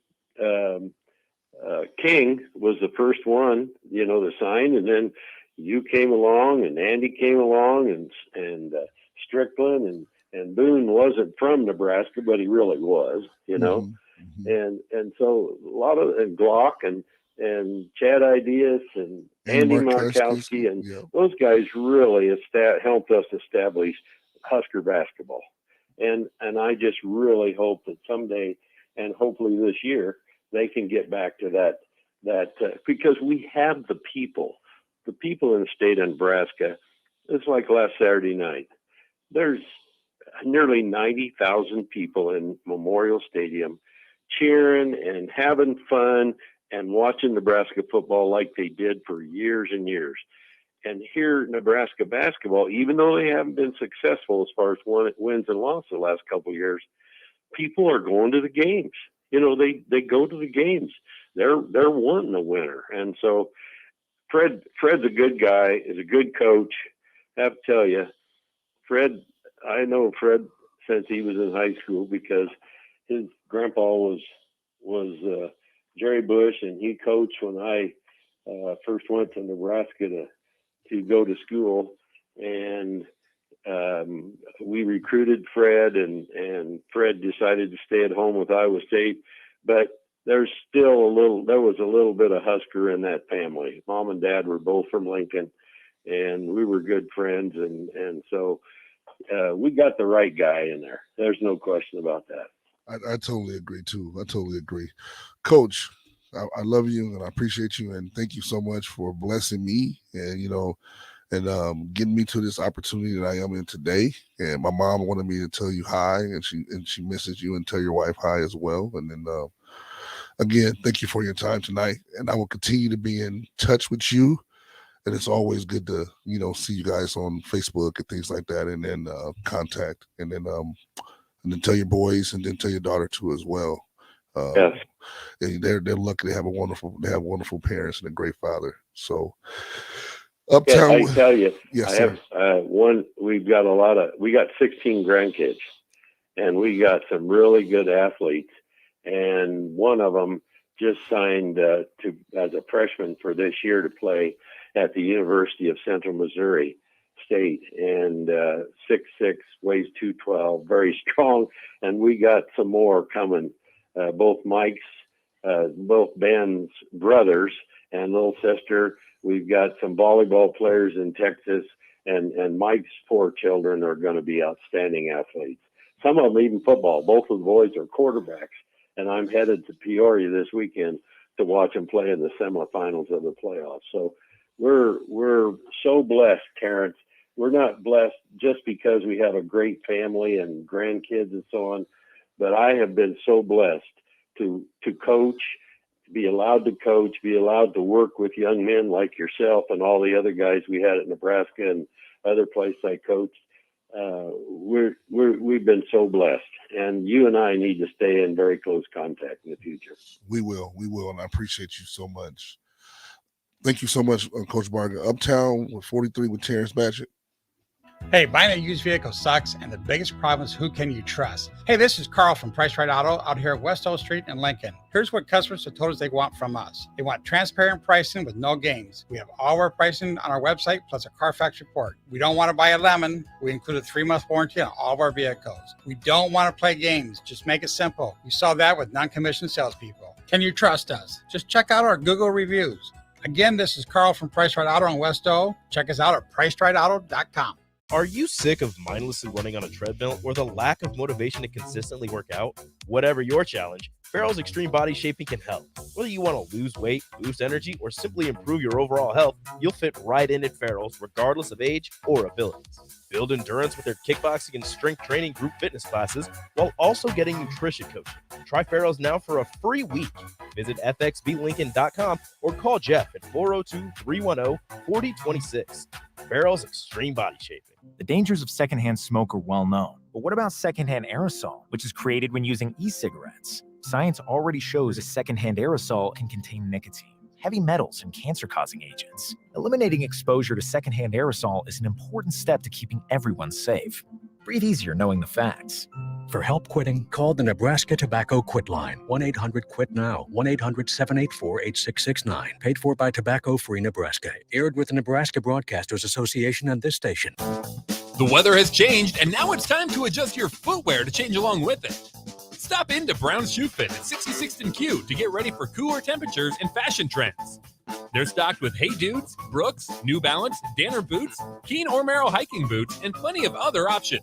King was the first one, to sign, and then you came along, and Andy came along, and Strickland and Boone wasn't from Nebraska, but he really was, Mm-hmm. and so a lot of, and Glock and Chad Ideas and Andy Markowski and those guys really helped us establish Husker basketball. And I just really hope that someday, and hopefully this year, they can get back to that because we have the people in the state of Nebraska. It's like last Saturday night. There's nearly 90,000 people in Memorial Stadium cheering and having fun and watching Nebraska football like they did for years and years. And here, Nebraska basketball, even though they haven't been successful as far as wins and losses the last couple of years, people are going to the games. They go to the games. They're wanting a winner. And so Fred's a good guy, is a good coach. I have to tell you, Fred, I know Fred since he was in high school because his grandpa was Jerry Bush, and he coached when I first went to Nebraska to go to school. And we recruited Fred, and Fred decided to stay at home with Iowa State. But there was a little bit of Husker in that family. Mom and Dad were both from Lincoln, and we were good friends. And so we got the right guy in there. There's no question about that. I totally agree too. I totally agree. Coach, I love you and I appreciate you and thank you so much for blessing me and and getting me to this opportunity that I am in today. And my mom wanted me to tell you hi, and she misses you, and tell your wife hi as well. And then again, thank you for your time tonight, and I will continue to be in touch with you. And it's always good to see you guys on Facebook and things like that, and then contact, and then tell your boys, and then tell your daughter too as well. Yes. And they're lucky to have wonderful parents and a great father. So Uptown, I tell you, yes, I sir. have we got 16 grandkids, and we got some really good athletes, and one of them just signed as a freshman for this year to play at the University of Central Missouri State, and 6'6", weighs 212, very strong, and we got some more coming. Both Ben's brothers and little sister. We've got some volleyball players in Texas, and Mike's 4 children are going to be outstanding athletes. Some of them even football. Both of the boys are quarterbacks, and I'm headed to Peoria this weekend to watch them play in the semifinals of the playoffs. So we're so blessed, Terrence. We're not blessed just because we have a great family and grandkids and so on, but I have been so blessed to coach, be allowed to coach, be allowed to work with young men like yourself and all the other guys we had at Nebraska and other places I coached. We've been so blessed, and you and I need to stay in very close contact in the future. We will, and I appreciate you so much. Thank you so much, Coach Barger. Uptown with 43 with Terrence Batchett. Hey, buying a used vehicle sucks, and the biggest problem is who can you trust? Hey, this is Carl from Price Right Auto out here at West O Street in Lincoln. Here's what customers have told us they want from us. They want transparent pricing with no games. We have all our pricing on our website, plus a Carfax report. We don't want to buy a lemon. We include a 3-month warranty on all of our vehicles. We don't want to play games. Just make it simple. You saw that with non-commissioned salespeople. Can you trust us? Just check out our Google reviews. Again, this is Carl from Price Right Auto on West O. Check us out at PriceRightAuto.com. Are you sick of mindlessly running on a treadmill or the lack of motivation to consistently work out? Whatever your challenge, Farrell's Extreme Body Shaping can help. Whether you want to lose weight, boost energy, or simply improve your overall health, you'll fit right in at Farrell's regardless of age or abilities. Build endurance with their kickboxing and strength training group fitness classes while also getting nutrition coaching. Try Farrell's now for a free week. Visit fxblincoln.com or call Jeff at 402-310-4026. Farrell's Extreme Body Shaping. The dangers of secondhand smoke are well known. But what about secondhand aerosol, which is created when using e-cigarettes? Science already shows a secondhand aerosol can contain nicotine, heavy metals, and cancer-causing agents. Eliminating exposure to secondhand aerosol is an important step to keeping everyone safe. Breathe easier knowing the facts. For help quitting, call the Nebraska Tobacco Quit Line, 1-800-QUIT-NOW, 1-800-784-8669. Paid for by Tobacco Free Nebraska. Aired with the Nebraska Broadcasters Association and this station. The weather has changed, and now it's time to adjust your footwear to change along with it. Stop into Brown's Shoe Fit at 66th and Q to get ready for cooler temperatures and fashion trends. They're stocked with Hey Dudes, Brooks, New Balance, Danner boots, Keen or Merrill hiking boots, and plenty of other options.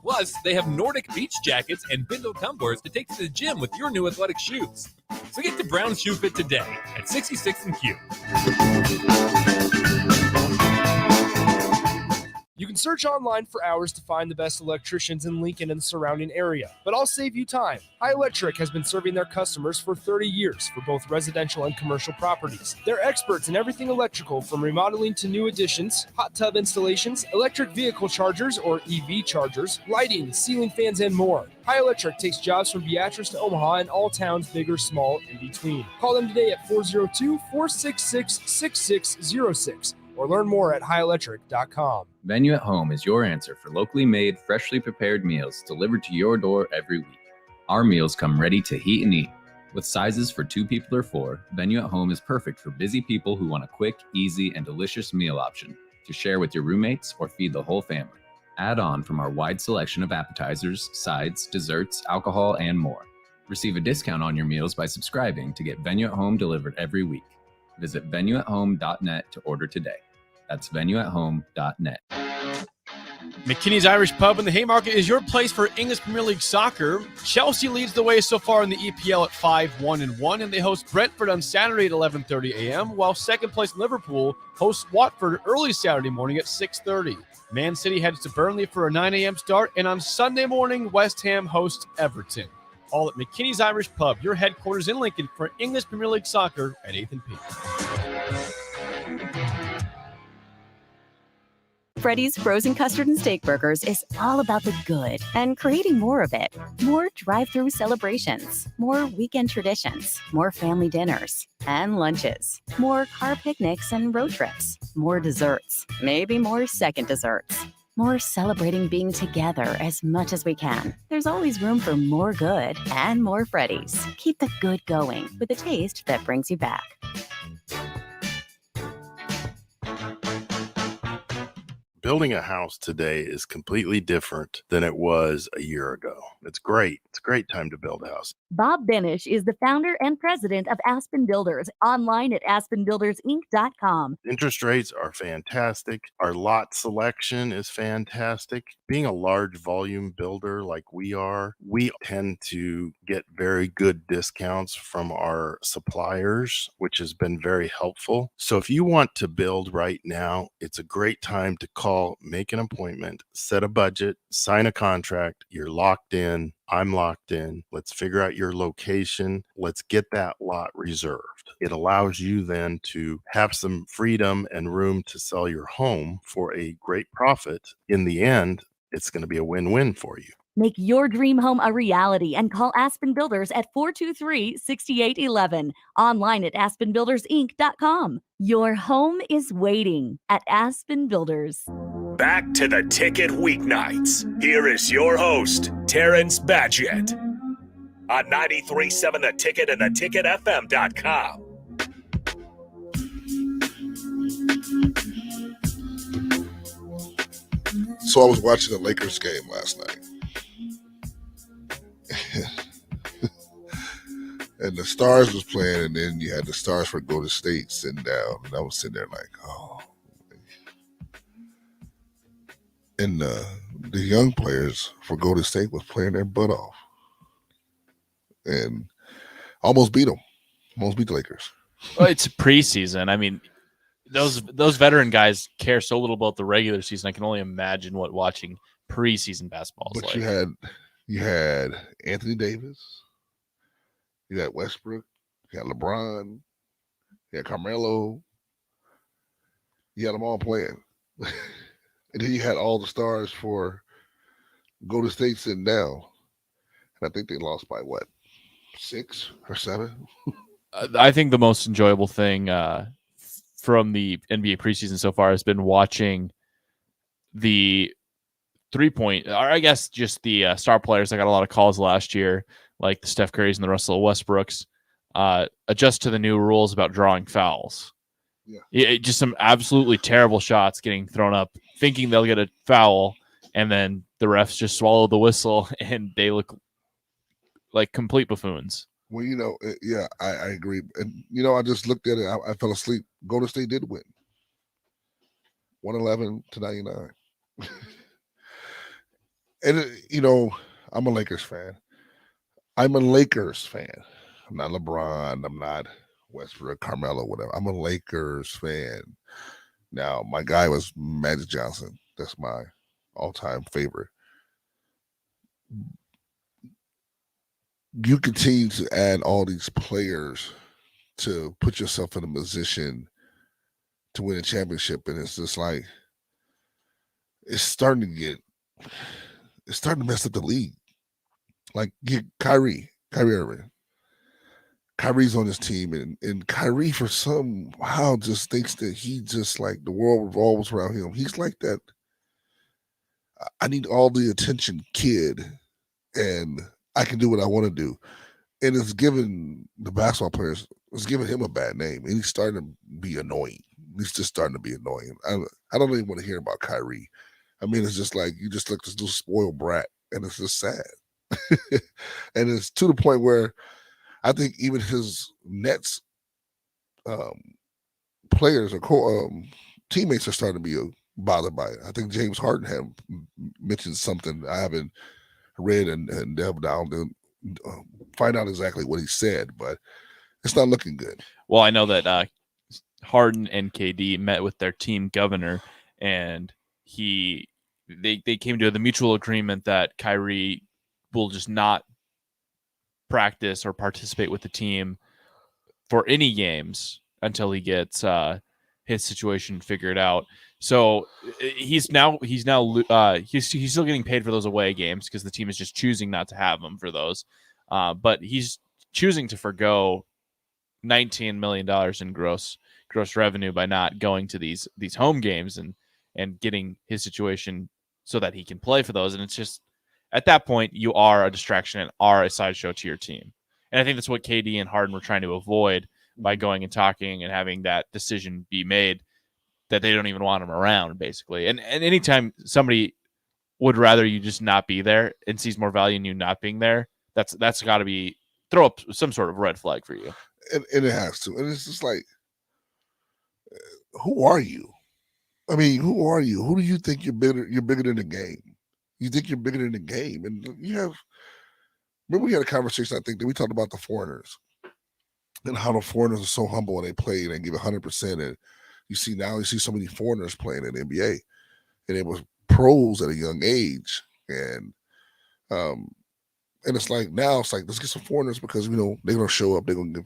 Plus, they have Nordic beach jackets and bindle tumblers to take to the gym with your new athletic shoes. So get to Brown's Shoe Fit today at 66th and Q. You can search online for hours to find the best electricians in Lincoln and the surrounding area, but I'll save you time. High Electric has been serving their customers for 30 years for both residential and commercial properties. They're experts in everything electrical, from remodeling to new additions, hot tub installations, electric vehicle chargers or EV chargers, lighting, ceiling fans, and more. High Electric takes jobs from Beatrice to Omaha and all towns, big or small, in between. Call them today at 402-466-6606 or learn more at highelectric.com. Venue at Home is your answer for locally made, freshly prepared meals delivered to your door every week. Our meals come ready to heat and eat. With sizes for 2 people or 4, Venue at Home is perfect for busy people who want a quick, easy, and delicious meal option to share with your roommates or feed the whole family. Add on from our wide selection of appetizers, sides, desserts, alcohol, and more. Receive a discount on your meals by subscribing to get Venue at Home delivered every week. Visit venueathome.net to order today. That's venueathome.net. McKinney's Irish Pub in the Haymarket is your place for English Premier League soccer. Chelsea leads the way so far in the EPL at 5-1-1, and they host Brentford on Saturday at 11:30 a.m., while second place Liverpool hosts Watford early Saturday morning at 6:30. Man City heads to Burnley for a 9 a.m. start, and on Sunday morning, West Ham hosts Everton. All at McKinney's Irish Pub, your headquarters in Lincoln for English Premier League soccer at 8th and P. Freddy's Frozen Custard and Steak Burgers is all about the good and creating more of it. More drive-through celebrations, more weekend traditions, more family dinners and lunches, more car picnics and road trips, more desserts, maybe more second desserts, more celebrating being together as much as we can. There's always room for more good and more Freddy's. Keep the good going with a taste that brings you back. Building a house today is completely different than it was a year ago. It's great. It's a great time to build a house. Bob Benish is the founder and president of Aspen Builders, online at aspenbuildersinc.com. Interest rates are fantastic. Our lot selection is fantastic. Being a large volume builder like we are, we tend to get very good discounts from our suppliers, which has been very helpful. So if you want to build right now, it's a great time to call, make an appointment, set a budget, sign a contract. You're locked in. I'm locked in. Let's figure out your location. Let's get that lot reserved. It allows you then to have some freedom and room to sell your home for a great profit. In the end, it's going to be a win-win for you. Make your dream home a reality and call Aspen Builders at 423-6811. Online at aspenbuildersinc.com. Your home is waiting at Aspen Builders. Back to the Ticket Weeknights. Here is your host, Terrence Badgett. On 93.7 The Ticket and theticketfm.com. So I was watching the Lakers game last night. And the Stars was playing, and then you had the Stars for Golden State sitting down. And I was sitting there like, oh. And the young players for Golden State was playing their butt off. And almost beat them. Almost beat the Lakers. Well, it's preseason. I mean, those veteran guys care so little about the regular season. I can only imagine what watching preseason basketball is But like. you had Anthony Davis, you had Westbrook, you had LeBron, you had Carmelo, you had them all playing. And then you had all the stars for Golden State sitting down. And I think they lost by what, 6 or 7? I think the most enjoyable thing from the NBA preseason so far has been watching the 3-point, or I guess just the star players that got a lot of calls last year, like the Steph Currys and the Russell Westbrooks, adjust to the new rules about drawing fouls. Yeah. Just some absolutely terrible shots getting thrown up, thinking they'll get a foul, and then the refs just swallow the whistle, and they look like complete buffoons. Well, yeah, I agree. And, I just looked at it. I fell asleep. Golden State did win. 111-99. And, I'm a Lakers fan. I'm not LeBron. I'm not Westbrook, Carmelo, whatever. I'm a Lakers fan. Now, my guy was Magic Johnson. That's my all-time favorite. You continue to add all these players to put yourself in a position to win a championship, and it's just like it's starting to mess up the league. Like, get Kyrie Irving. Kyrie's on his team, and Kyrie for somehow just thinks that he just like the world revolves around him. He's like that. I need all the attention kid, and I can do what I want to do. And it's given the basketball players, it's giving him a bad name, and he's starting to be annoying. He's just starting to be annoying. I don't even want to hear about Kyrie. I mean, it's just like you just look this little spoiled brat, and it's just sad. And it's to the point where I think even his Nets players or teammates are starting to be bothered by it. I think James Harden had mentioned something I haven't read and delved down to find out exactly what he said, but it's not looking good. Well, I know that Harden and KD met with their team governor, and they came to the mutual agreement that Kyrie will just not practice or participate with the team for any games until he gets his situation figured out. So he's still getting paid for those away games because the team is just choosing not to have him for those. But he's choosing to forgo $19 million in gross revenue by not going to these home games and getting his situation so that he can play for those. And it's just at that point you are a distraction and are a sideshow to your team. And I think that's what KD and Harden were trying to avoid by going and talking and having that decision be made that they don't even want him around, basically. And anytime somebody would rather you just not be there and sees more value in you not being there, that's got to be throw up some sort of red flag for you. And it has to. And it's just like, who are you? I mean, who are you? Who do you think you're bigger? You're bigger than the game. You think you're bigger than the game, and you have. Remember, we had a conversation. I think that we talked about the foreigners and how the foreigners are so humble and they play and they give 100%. And you see so many foreigners playing in the NBA, and it was pros at a young age, and it's like now it's like let's get some foreigners because they're gonna show up, they're gonna give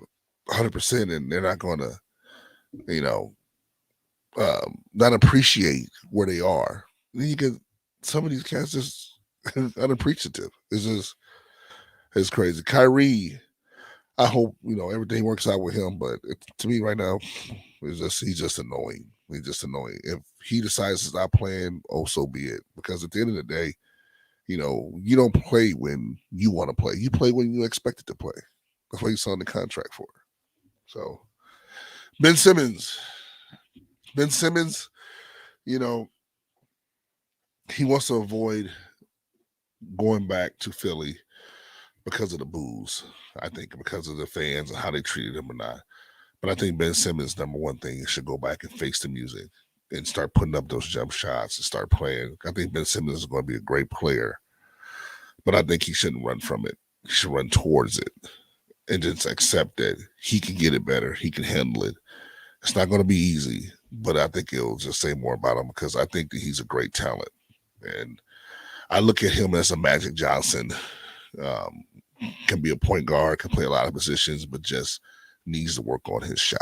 100%, and they're not gonna, not appreciate where they are. Then you get some of these cats just unappreciative. It's crazy. Kyrie, I hope everything works out with him, but to me right now, he's just annoying. He's just annoying. If he decides to stop playing, so be it. Because at the end of the day, you don't play when you want to play. You play when you expected to play. That's why you signed the contract for. So, Ben Simmons, he wants to avoid going back to Philly because of the booze. I think because of the fans and how they treated him or not. But I think Ben Simmons, number one thing, he should go back and face the music and start putting up those jump shots and start playing. I think Ben Simmons is going to be a great player, but I think he shouldn't run from it. He should run towards it and just accept that he can get it better. He can handle it. It's not going to be easy, but I think it'll just say more about him because I think that he's a great talent. And I look at him as a Magic Johnson. Can be a point guard, can play a lot of positions, but just needs to work on his shot.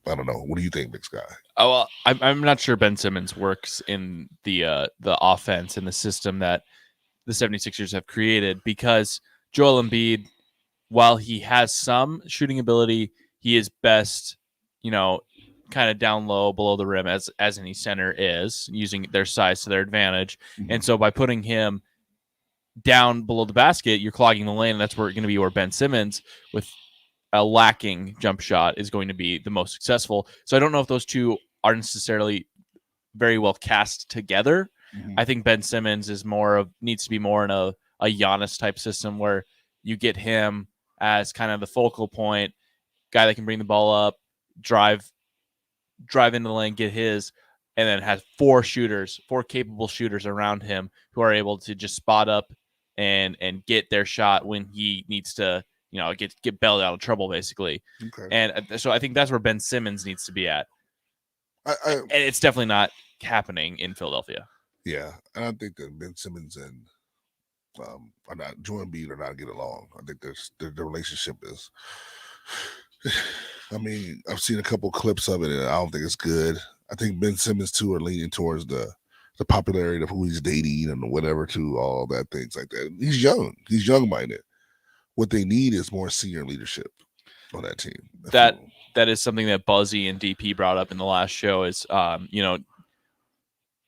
I don't know. What do you think, Big Sky? Oh, well, I'm not sure Ben Simmons works in the offense and the system that the 76ers have created because Joel Embiid, while he has some shooting ability, he is best, kind of down low below the rim as any center is, using their size to their advantage. Mm-hmm. And so by putting him down below the basket, you're clogging the lane, and that's where going to be where Ben Simmons with a lacking jump shot is going to be the most successful. So I don't know if those two aren't necessarily very well cast together. Mm-hmm. I think Ben Simmons needs to be more in a Giannis type system where you get him as kind of the focal point, guy that can bring the ball up, drive into the lane, get his, and then has four capable shooters around him who are able to just spot up and get their shot when he needs to, get bailed out of trouble, basically. Okay. And so I think that's where Ben Simmons needs to be at. And it's definitely not happening in Philadelphia. Yeah, and I think that Ben Simmons and Joel Embiid are not getting along. I think the relationship is. I mean, I've seen a couple clips of it, and I don't think it's good. I think Ben Simmons too are leaning towards the popularity of who he's dating and whatever, to all that things like that. He's young-minded. What they need is more senior leadership on that team. That is something that Buzzy and DP brought up in the last show. Is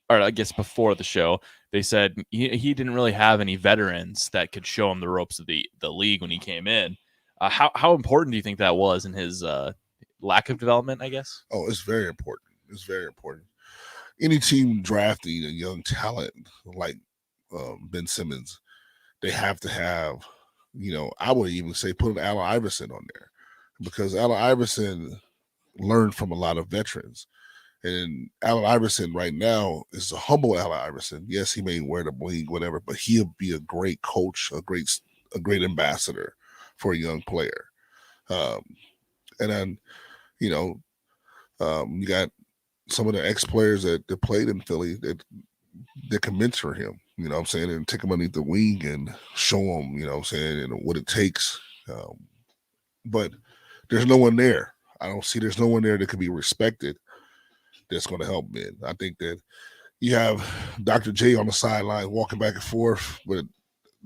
or I guess before the show, they said he didn't really have any veterans that could show him the ropes of the league when he came in. How important do you think that was in his lack of development, I guess? Oh, it's very important. It's very important. Any team drafting a young talent like Ben Simmons, they have to have, I would even say put Allen Iverson on there because Allen Iverson learned from a lot of veterans. And Allen Iverson right now is a humble Allen Iverson. Yes, he may wear the bling, whatever, but he'll be a great coach, a great ambassador for a young player. And then, you got some of the ex-players that played in Philly that can mentor him, you know what I'm saying, and take him underneath the wing and show him, you know what I'm saying, and what it takes. But there's no one there. There's no one there that could be respected that's going to help Ben. I think that you have Dr. J on the sideline walking back and forth, but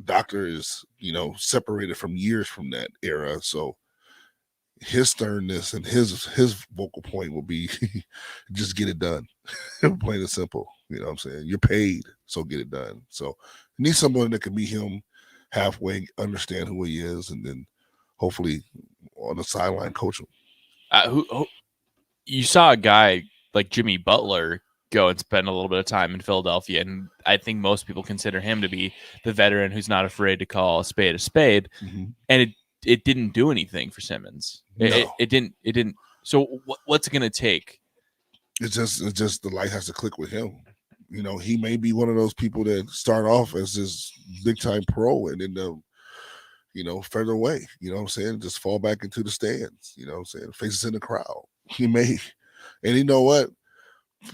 Doctor is, separated from years from that era. So his sternness and his vocal point will be just get it done. Plain and simple. You know what I'm saying? You're paid, so get it done. So you need someone that can meet him halfway, understand who he is, and then hopefully on the sideline coach him. You saw a guy like Jimmy Butler go and spend a little bit of time in Philadelphia, and I think most people consider him to be the veteran who's not afraid to call a spade, Mm-hmm. and it didn't do anything for Simmons. No. It didn't. So what's it going to take? It's just the light has to click with him. He may be one of those people that start off as this big time pro and then further away, you know what I'm saying? Just fall back into the stands, you know what I'm saying? Faces in the crowd. He may, and you know what?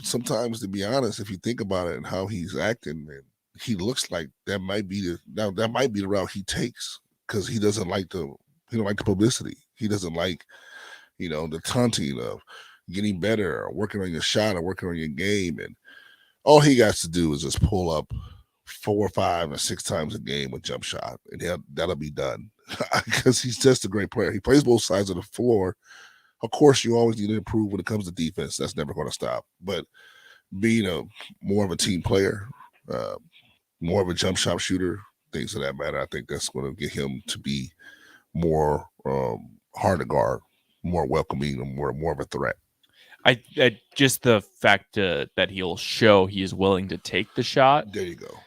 Sometimes, to be honest, if you think about it and how he's acting, man, he looks like that might be the route he takes, because he don't like the publicity. He doesn't like, the taunting of getting better or working on your shot or working on your game. And all he got to do is just pull up 4 or 5 or 6 times a game with jump shot, and that'll be done. Because he's just a great player. He plays both sides of the floor. Of course, you always need to improve when it comes to defense. That's never going to stop. But being more of a team player, more of a jump shot shooter, things of that matter, I think that's going to get him to be more hard to guard, more welcoming, and more of a threat. I just the fact that he'll show he is willing to take the shot. There you go.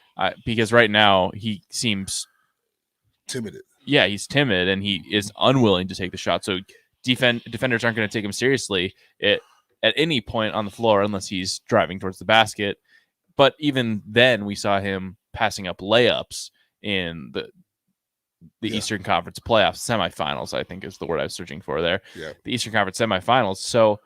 Because right now he seems timid. Yeah, he's timid and he is unwilling to take the shot. So defenders aren't going to take him seriously at any point on the floor unless he's driving towards the basket. But even then, we saw him passing up layups in the Eastern Conference playoffs semifinals, I think is the word I was searching for there. Yeah. The Eastern Conference semifinals. So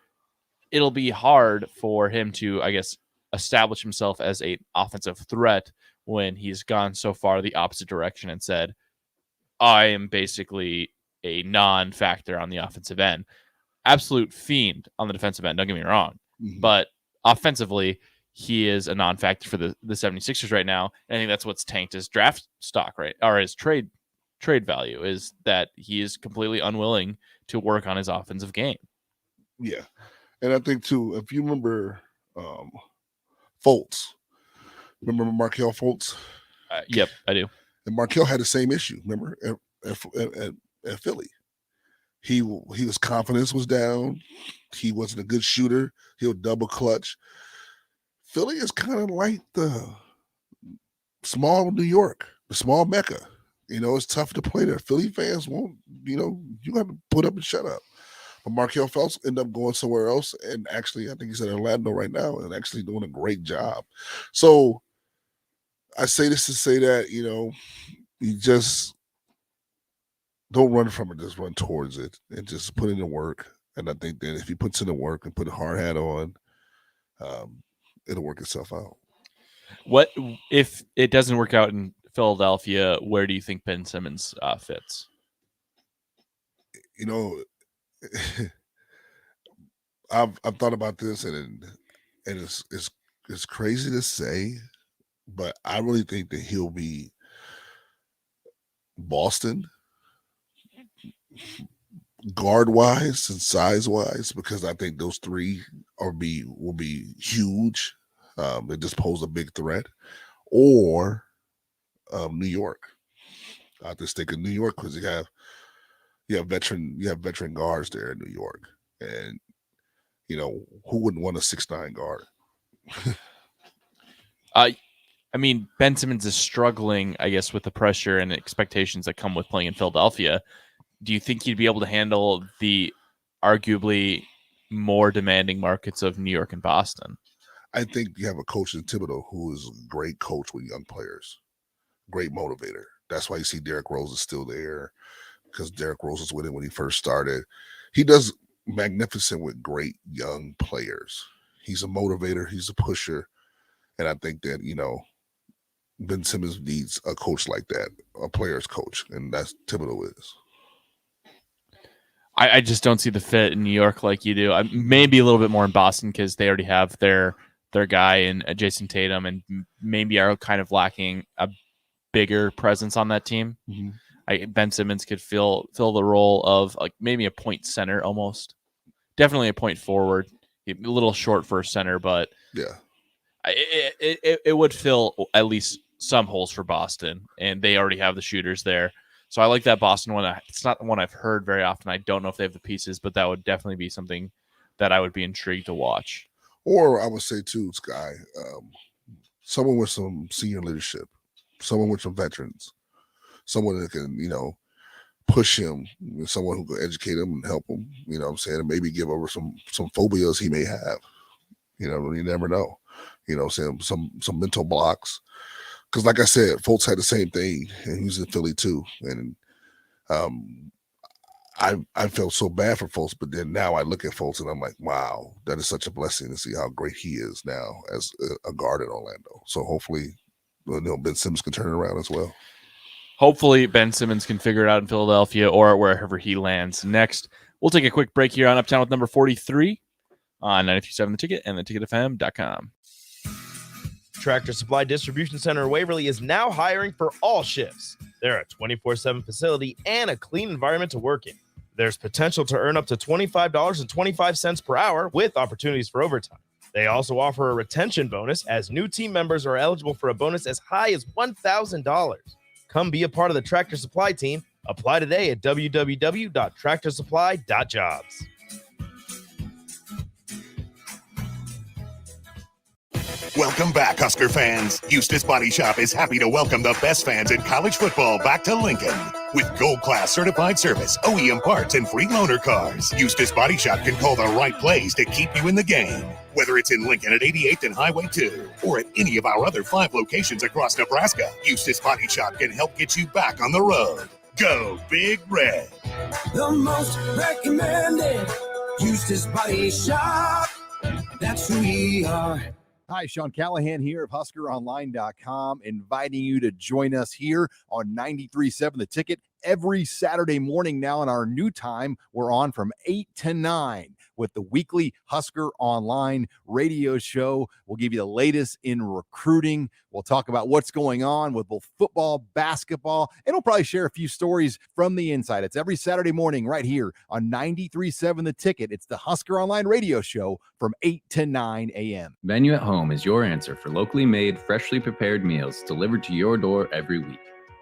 it'll be hard for him to, I guess, establish himself as an offensive threat when he's gone so far the opposite direction and said, I am basically a non-factor on the offensive end. Absolute fiend on the defensive end, don't get me wrong. Mm-hmm. But offensively, he is a non-factor for the 76ers right now. And I think that's what's tanked his draft stock, right? Or his trade value, is that he is completely unwilling to work on his offensive game. Yeah. And I think, too, if you remember Fultz, remember Markelle Fultz? Yep, I do. And Markelle had the same issue, remember, at Philly. His confidence was down. He wasn't a good shooter. He'll double clutch. Philly is kind of like the small New York, the small Mecca. It's tough to play there. Philly fans won't, you have to put up and shut up. But Markelle Fultz ended up going somewhere else, and actually, I think he's in Orlando right now and actually doing a great job. So I say this to say that, you just don't run from it, just run towards it and just put in the work. And I think that if he puts in the work and put a hard hat on, it'll work itself out. What if it doesn't work out in Philadelphia? Where do you think Ben Simmons fits? I've thought about this, and it's crazy to say, but I really think that he'll be Boston guard wise and size wise, because I think those three will be huge. They just pose a big threat, or New York. I just think of New York because you have veteran guards there in New York, and who wouldn't want a 6'9" guard? I mean, Ben Simmons is struggling, I guess, with the pressure and expectations that come with playing in Philadelphia. Do you think he'd be able to handle the arguably more demanding markets of New York and Boston. I think you have a coach in Thibodeau who is a great coach with young players, great motivator. That's why you see Derrick Rose is still there, because Derrick Rose was with him when he first started. He does magnificent with great young players. He's a motivator. He's a pusher. And I think that, Ben Simmons needs a coach like that, a player's coach, and that's Thibodeau is. I just don't see the fit in New York like you do. Maybe a little bit more in Boston because they already have their guy in Jason Tatum, and maybe are kind of lacking a bigger presence on that team. Mm-hmm. Ben Simmons could fill the role of like maybe a point center almost. Definitely a point forward. A little short for a center, but yeah, it would fill at least some holes for Boston, and they already have the shooters there. So I like that Boston one. It's not one I've heard very often. I don't know if they have the pieces, but that would definitely be something that I would be intrigued to watch. Or I would say too, Sky, someone with some senior leadership, someone with some veterans, someone that can, push him, someone who can educate him and help him, and maybe give over some phobias he may have. You never know. Some mental blocks. Because like I said, Fultz had the same thing, and he was in Philly too. And I felt so bad for Fultz, but then now I look at Fultz and I'm like, wow, that is such a blessing to see how great he is now as a guard in Orlando. So hopefully, Ben Simmons can turn it around as well. Hopefully, Ben Simmons can figure it out in Philadelphia or wherever he lands next. We'll take a quick break here on Uptown with number 43 on 93.7 The Ticket and theticketfm.com. Tractor Supply Distribution Center in Waverly is now hiring for all shifts. They're a 24/7 facility and a clean environment to work in. There's potential to earn up to $25.25 per hour with opportunities for overtime. They also offer a retention bonus as new team members are eligible for a bonus as high as $1,000. Come be a part of the Tractor Supply team. Apply today at www.tractorsupply.jobs. Welcome back, Husker fans. Eustace Body Shop is happy to welcome the best fans in college football back to Lincoln. With gold-class certified service, OEM parts, and free loaner cars, Eustace Body Shop can call the right place to keep you in the game. Whether it's in Lincoln at 88th and Highway 2 or at any of our other 5 locations across Nebraska, Eustace Body Shop can help get you back on the road. Go Big Red. The most recommended Eustace Body Shop. That's who we are. Hi, Sean Callahan here of HuskerOnline.com, inviting you to join us here on 93.7 The Ticket every Saturday morning now. In our new time, we're on from 8 to 9 with the weekly Husker Online radio show. We'll give you the latest in recruiting. We'll talk about what's going on with both football, basketball, and we'll probably share a few stories from the inside. It's every Saturday morning right here on 93.7 The Ticket. It's the Husker Online radio show from 8 to 9 a.m. Venue at Home is your answer for locally made, freshly prepared meals delivered to your door every week.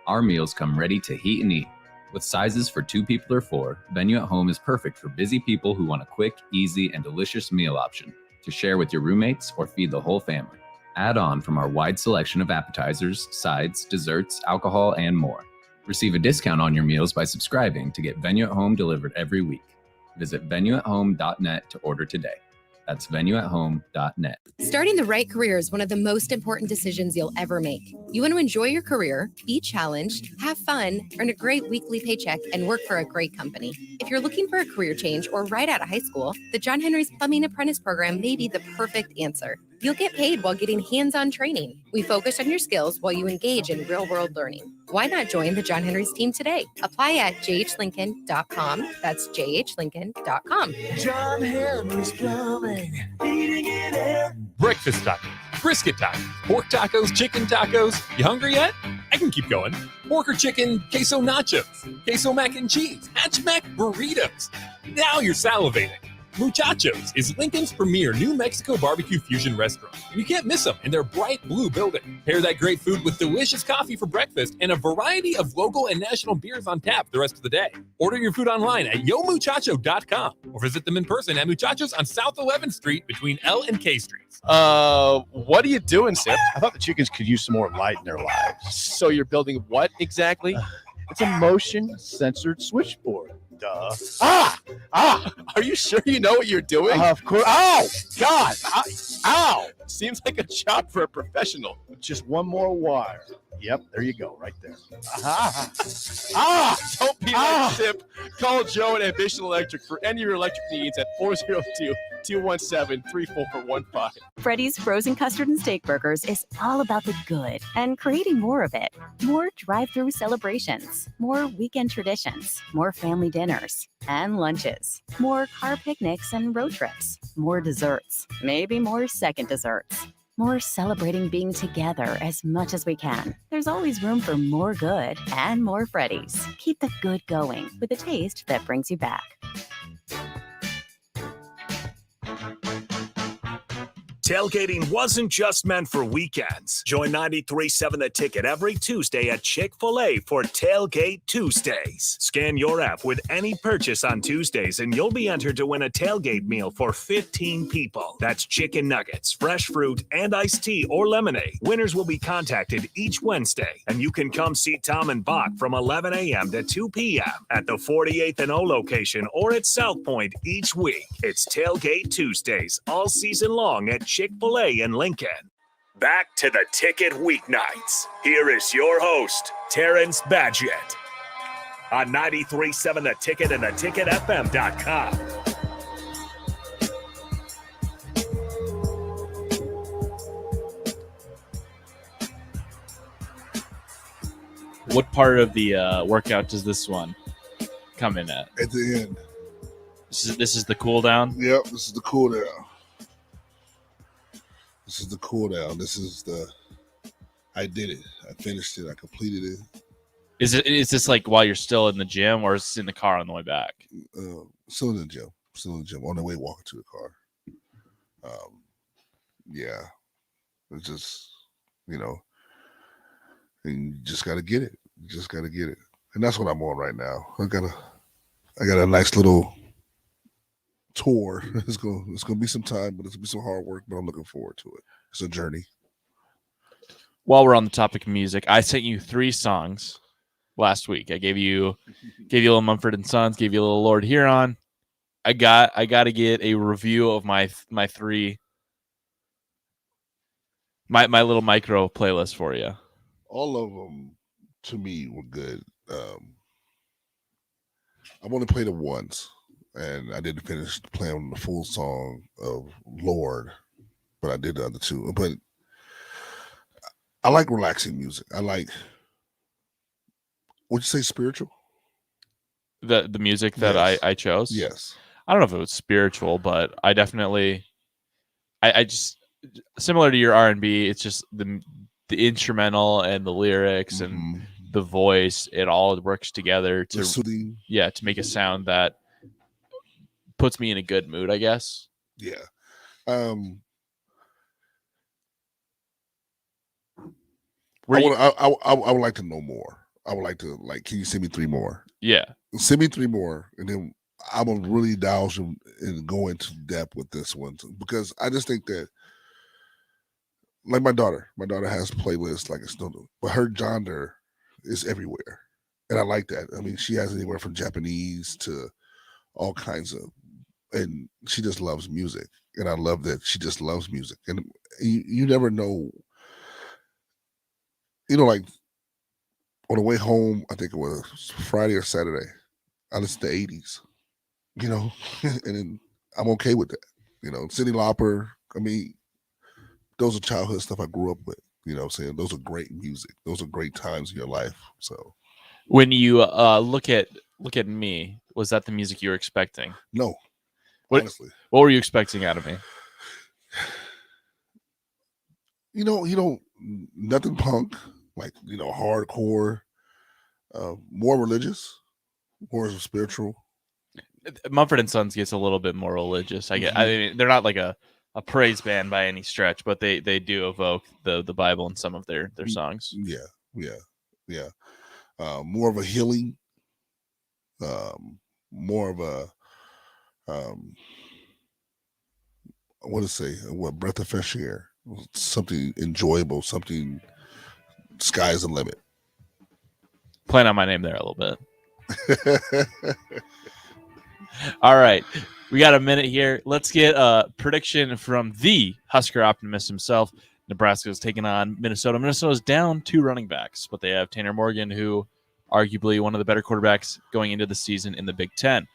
Our meals come ready to heat and eat. With sizes for 2 people or 4, Venue at Home is perfect for busy people who want a quick, easy, and delicious meal option to share with your roommates or feed the whole family. Add on from our wide selection of appetizers, sides, desserts, alcohol, and more. Receive a discount on your meals by subscribing to get Venue at Home delivered every week. Visit venueathome.net to order today. That's venueathome.net. Starting the right career is one of the most important decisions you'll ever make. You want to enjoy your career, be challenged, have fun, earn a great weekly paycheck, and work for a great company. If you're looking for a career change or right out of high school, the John Henry's Plumbing Apprentice Program may be the perfect answer. You'll get paid while getting hands-on training. We focus on your skills while you engage in real-world learning. Why not join the John Henry's team today? Apply at jhlincoln.com. That's jhlincoln.com. John Henry's Plumbing. Eating it in. Breakfast tacos, brisket tacos, pork tacos, chicken tacos. You hungry yet? I can keep going. Pork or chicken, queso nachos, queso mac and cheese, hatch mac burritos. Now you're salivating. Muchachos is Lincoln's premier New Mexico barbecue fusion restaurant. You can't miss them in their bright blue building. Pair that great food with delicious coffee for breakfast and a variety of local and national beers on tap the rest of the day. Order your food online at yomuchacho.com or visit them in person at Muchachos on South 11th Street between L and K Streets. What are you doing, Sip? I thought the chickens could use some more light in their lives. So you're building what exactly? It's a motion-censored switchboard. Duh. Are you sure you know what you're doing? Of course. Oh, God. Ow. Seems like a job for a professional. Just one more wire. Yep, there you go, right there. Don't be like Sip. Call Joe at Ambition Electric for any of your electric needs at 402-217-3415. Freddy's Frozen Custard and Steak Burgers is all about the good and creating more of it. More drive-through celebrations, more weekend traditions, more family dinners and lunches, more car picnics and road trips, more desserts, maybe more second desserts. More celebrating being together as much as we can. There's always room for more good and more Freddy's. Keep the good going with a taste that brings you back. Tailgating wasn't just meant for weekends. Join 93.7 The Ticket every Tuesday at Chick-fil-A for Tailgate Tuesdays. Scan your app with any purchase on Tuesdays and you'll be entered to win a tailgate meal for 15 people. That's chicken nuggets, fresh fruit, and iced tea or lemonade. Winners will be contacted each Wednesday, and you can come see Tom and Bach from 11 a.m. to 2 p.m. at the 48th and O location or at South Point each week. It's Tailgate Tuesdays all season long at Chick-fil-A in Lincoln. Back to the Ticket Weeknights. Here is your host, Terrence Badgett, on 93.7 The Ticket and theticketfm.com. What part of the workout does this one come in at? At the end. This is the cool down? Yep, this is the cool down. This is the cool down. This is I did it. I finished it. I completed it. Is this like while you're still in the gym, or is it in the car on the way back? Still in the gym. On the way walking to the car. Yeah. It's just, and you just gotta get it. And that's what I'm on right now. I got a nice little tour. It's gonna be some time, but it's gonna be some hard work, but I'm looking forward to it. It's a journey. While we're on the topic of music, I sent you 3 songs last week. I gave you a little Mumford and Sons, gave you a little Lord Huron. I got to get a review of my 3 my little micro playlist for you. All of them to me were good. I've only played it once, and I didn't finish playing the full song of Lord, but I did the other 2. But I like relaxing music. I like, would you say spiritual? The music that Yes. I chose? Yes. I don't know if it was spiritual, but I definitely I just, similar to your R&B, it's just the instrumental and the lyrics and the voice, it all works together to soothing. to make a sound that puts me in a good mood, I guess. Yeah. I would like to know more. I would like to, can you send me 3 more? Yeah. Send me 3 more, and then I'm going to really douse and go into depth with this one, because I just think that, like my daughter has playlists like it's no, but her genre is everywhere. And I like that. I mean, she has anywhere from Japanese to all kinds of, and she just loves music. And I love that she just loves music. And you never know, like on the way home, I think it was Friday or Saturday, I listened to 80s, and then I'm okay with that. Cyndi Lauper, I mean, those are childhood stuff I grew up with. You know what I'm saying? Those are great music. Those are great times in your life. So when you look at me, was that the music you were expecting? No. Honestly. What were you expecting out of me? Nothing punk, hardcore, more religious, more spiritual. Mumford and Sons gets a little bit more religious. I mean, they're not like a praise band by any stretch, but they do evoke the Bible in some of their songs. Yeah. More of a healing, more of a I want to say breath of fresh air, something enjoyable, something sky's the limit. Playing on my name there a little bit. All right. We got a minute here. Let's get a prediction from the Husker optimist himself. Nebraska is taking on Minnesota. Minnesota's down 2 running backs, but they have Tanner Morgan, who arguably one of the better quarterbacks going into the season in the Big Ten.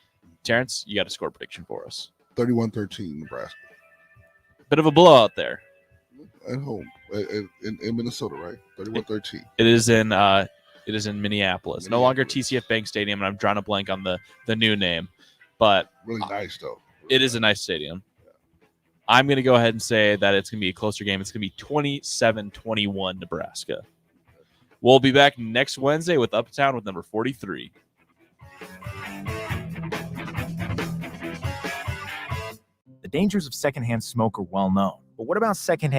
Terrence, you got a score prediction for us. 31-13 Nebraska. Bit of a blowout there. At home. In Minnesota, right? 31-13. It is in Minneapolis. No longer TCF Bank Stadium, and I'm drawing a blank on the new name. But really nice, though. It is a nice stadium. I'm going to go ahead and say that it's going to be a closer game. It's going to be 27-21 Nebraska. We'll be back next Wednesday with Uptown with number 43. The dangers of secondhand smoke are well known. But what about secondhand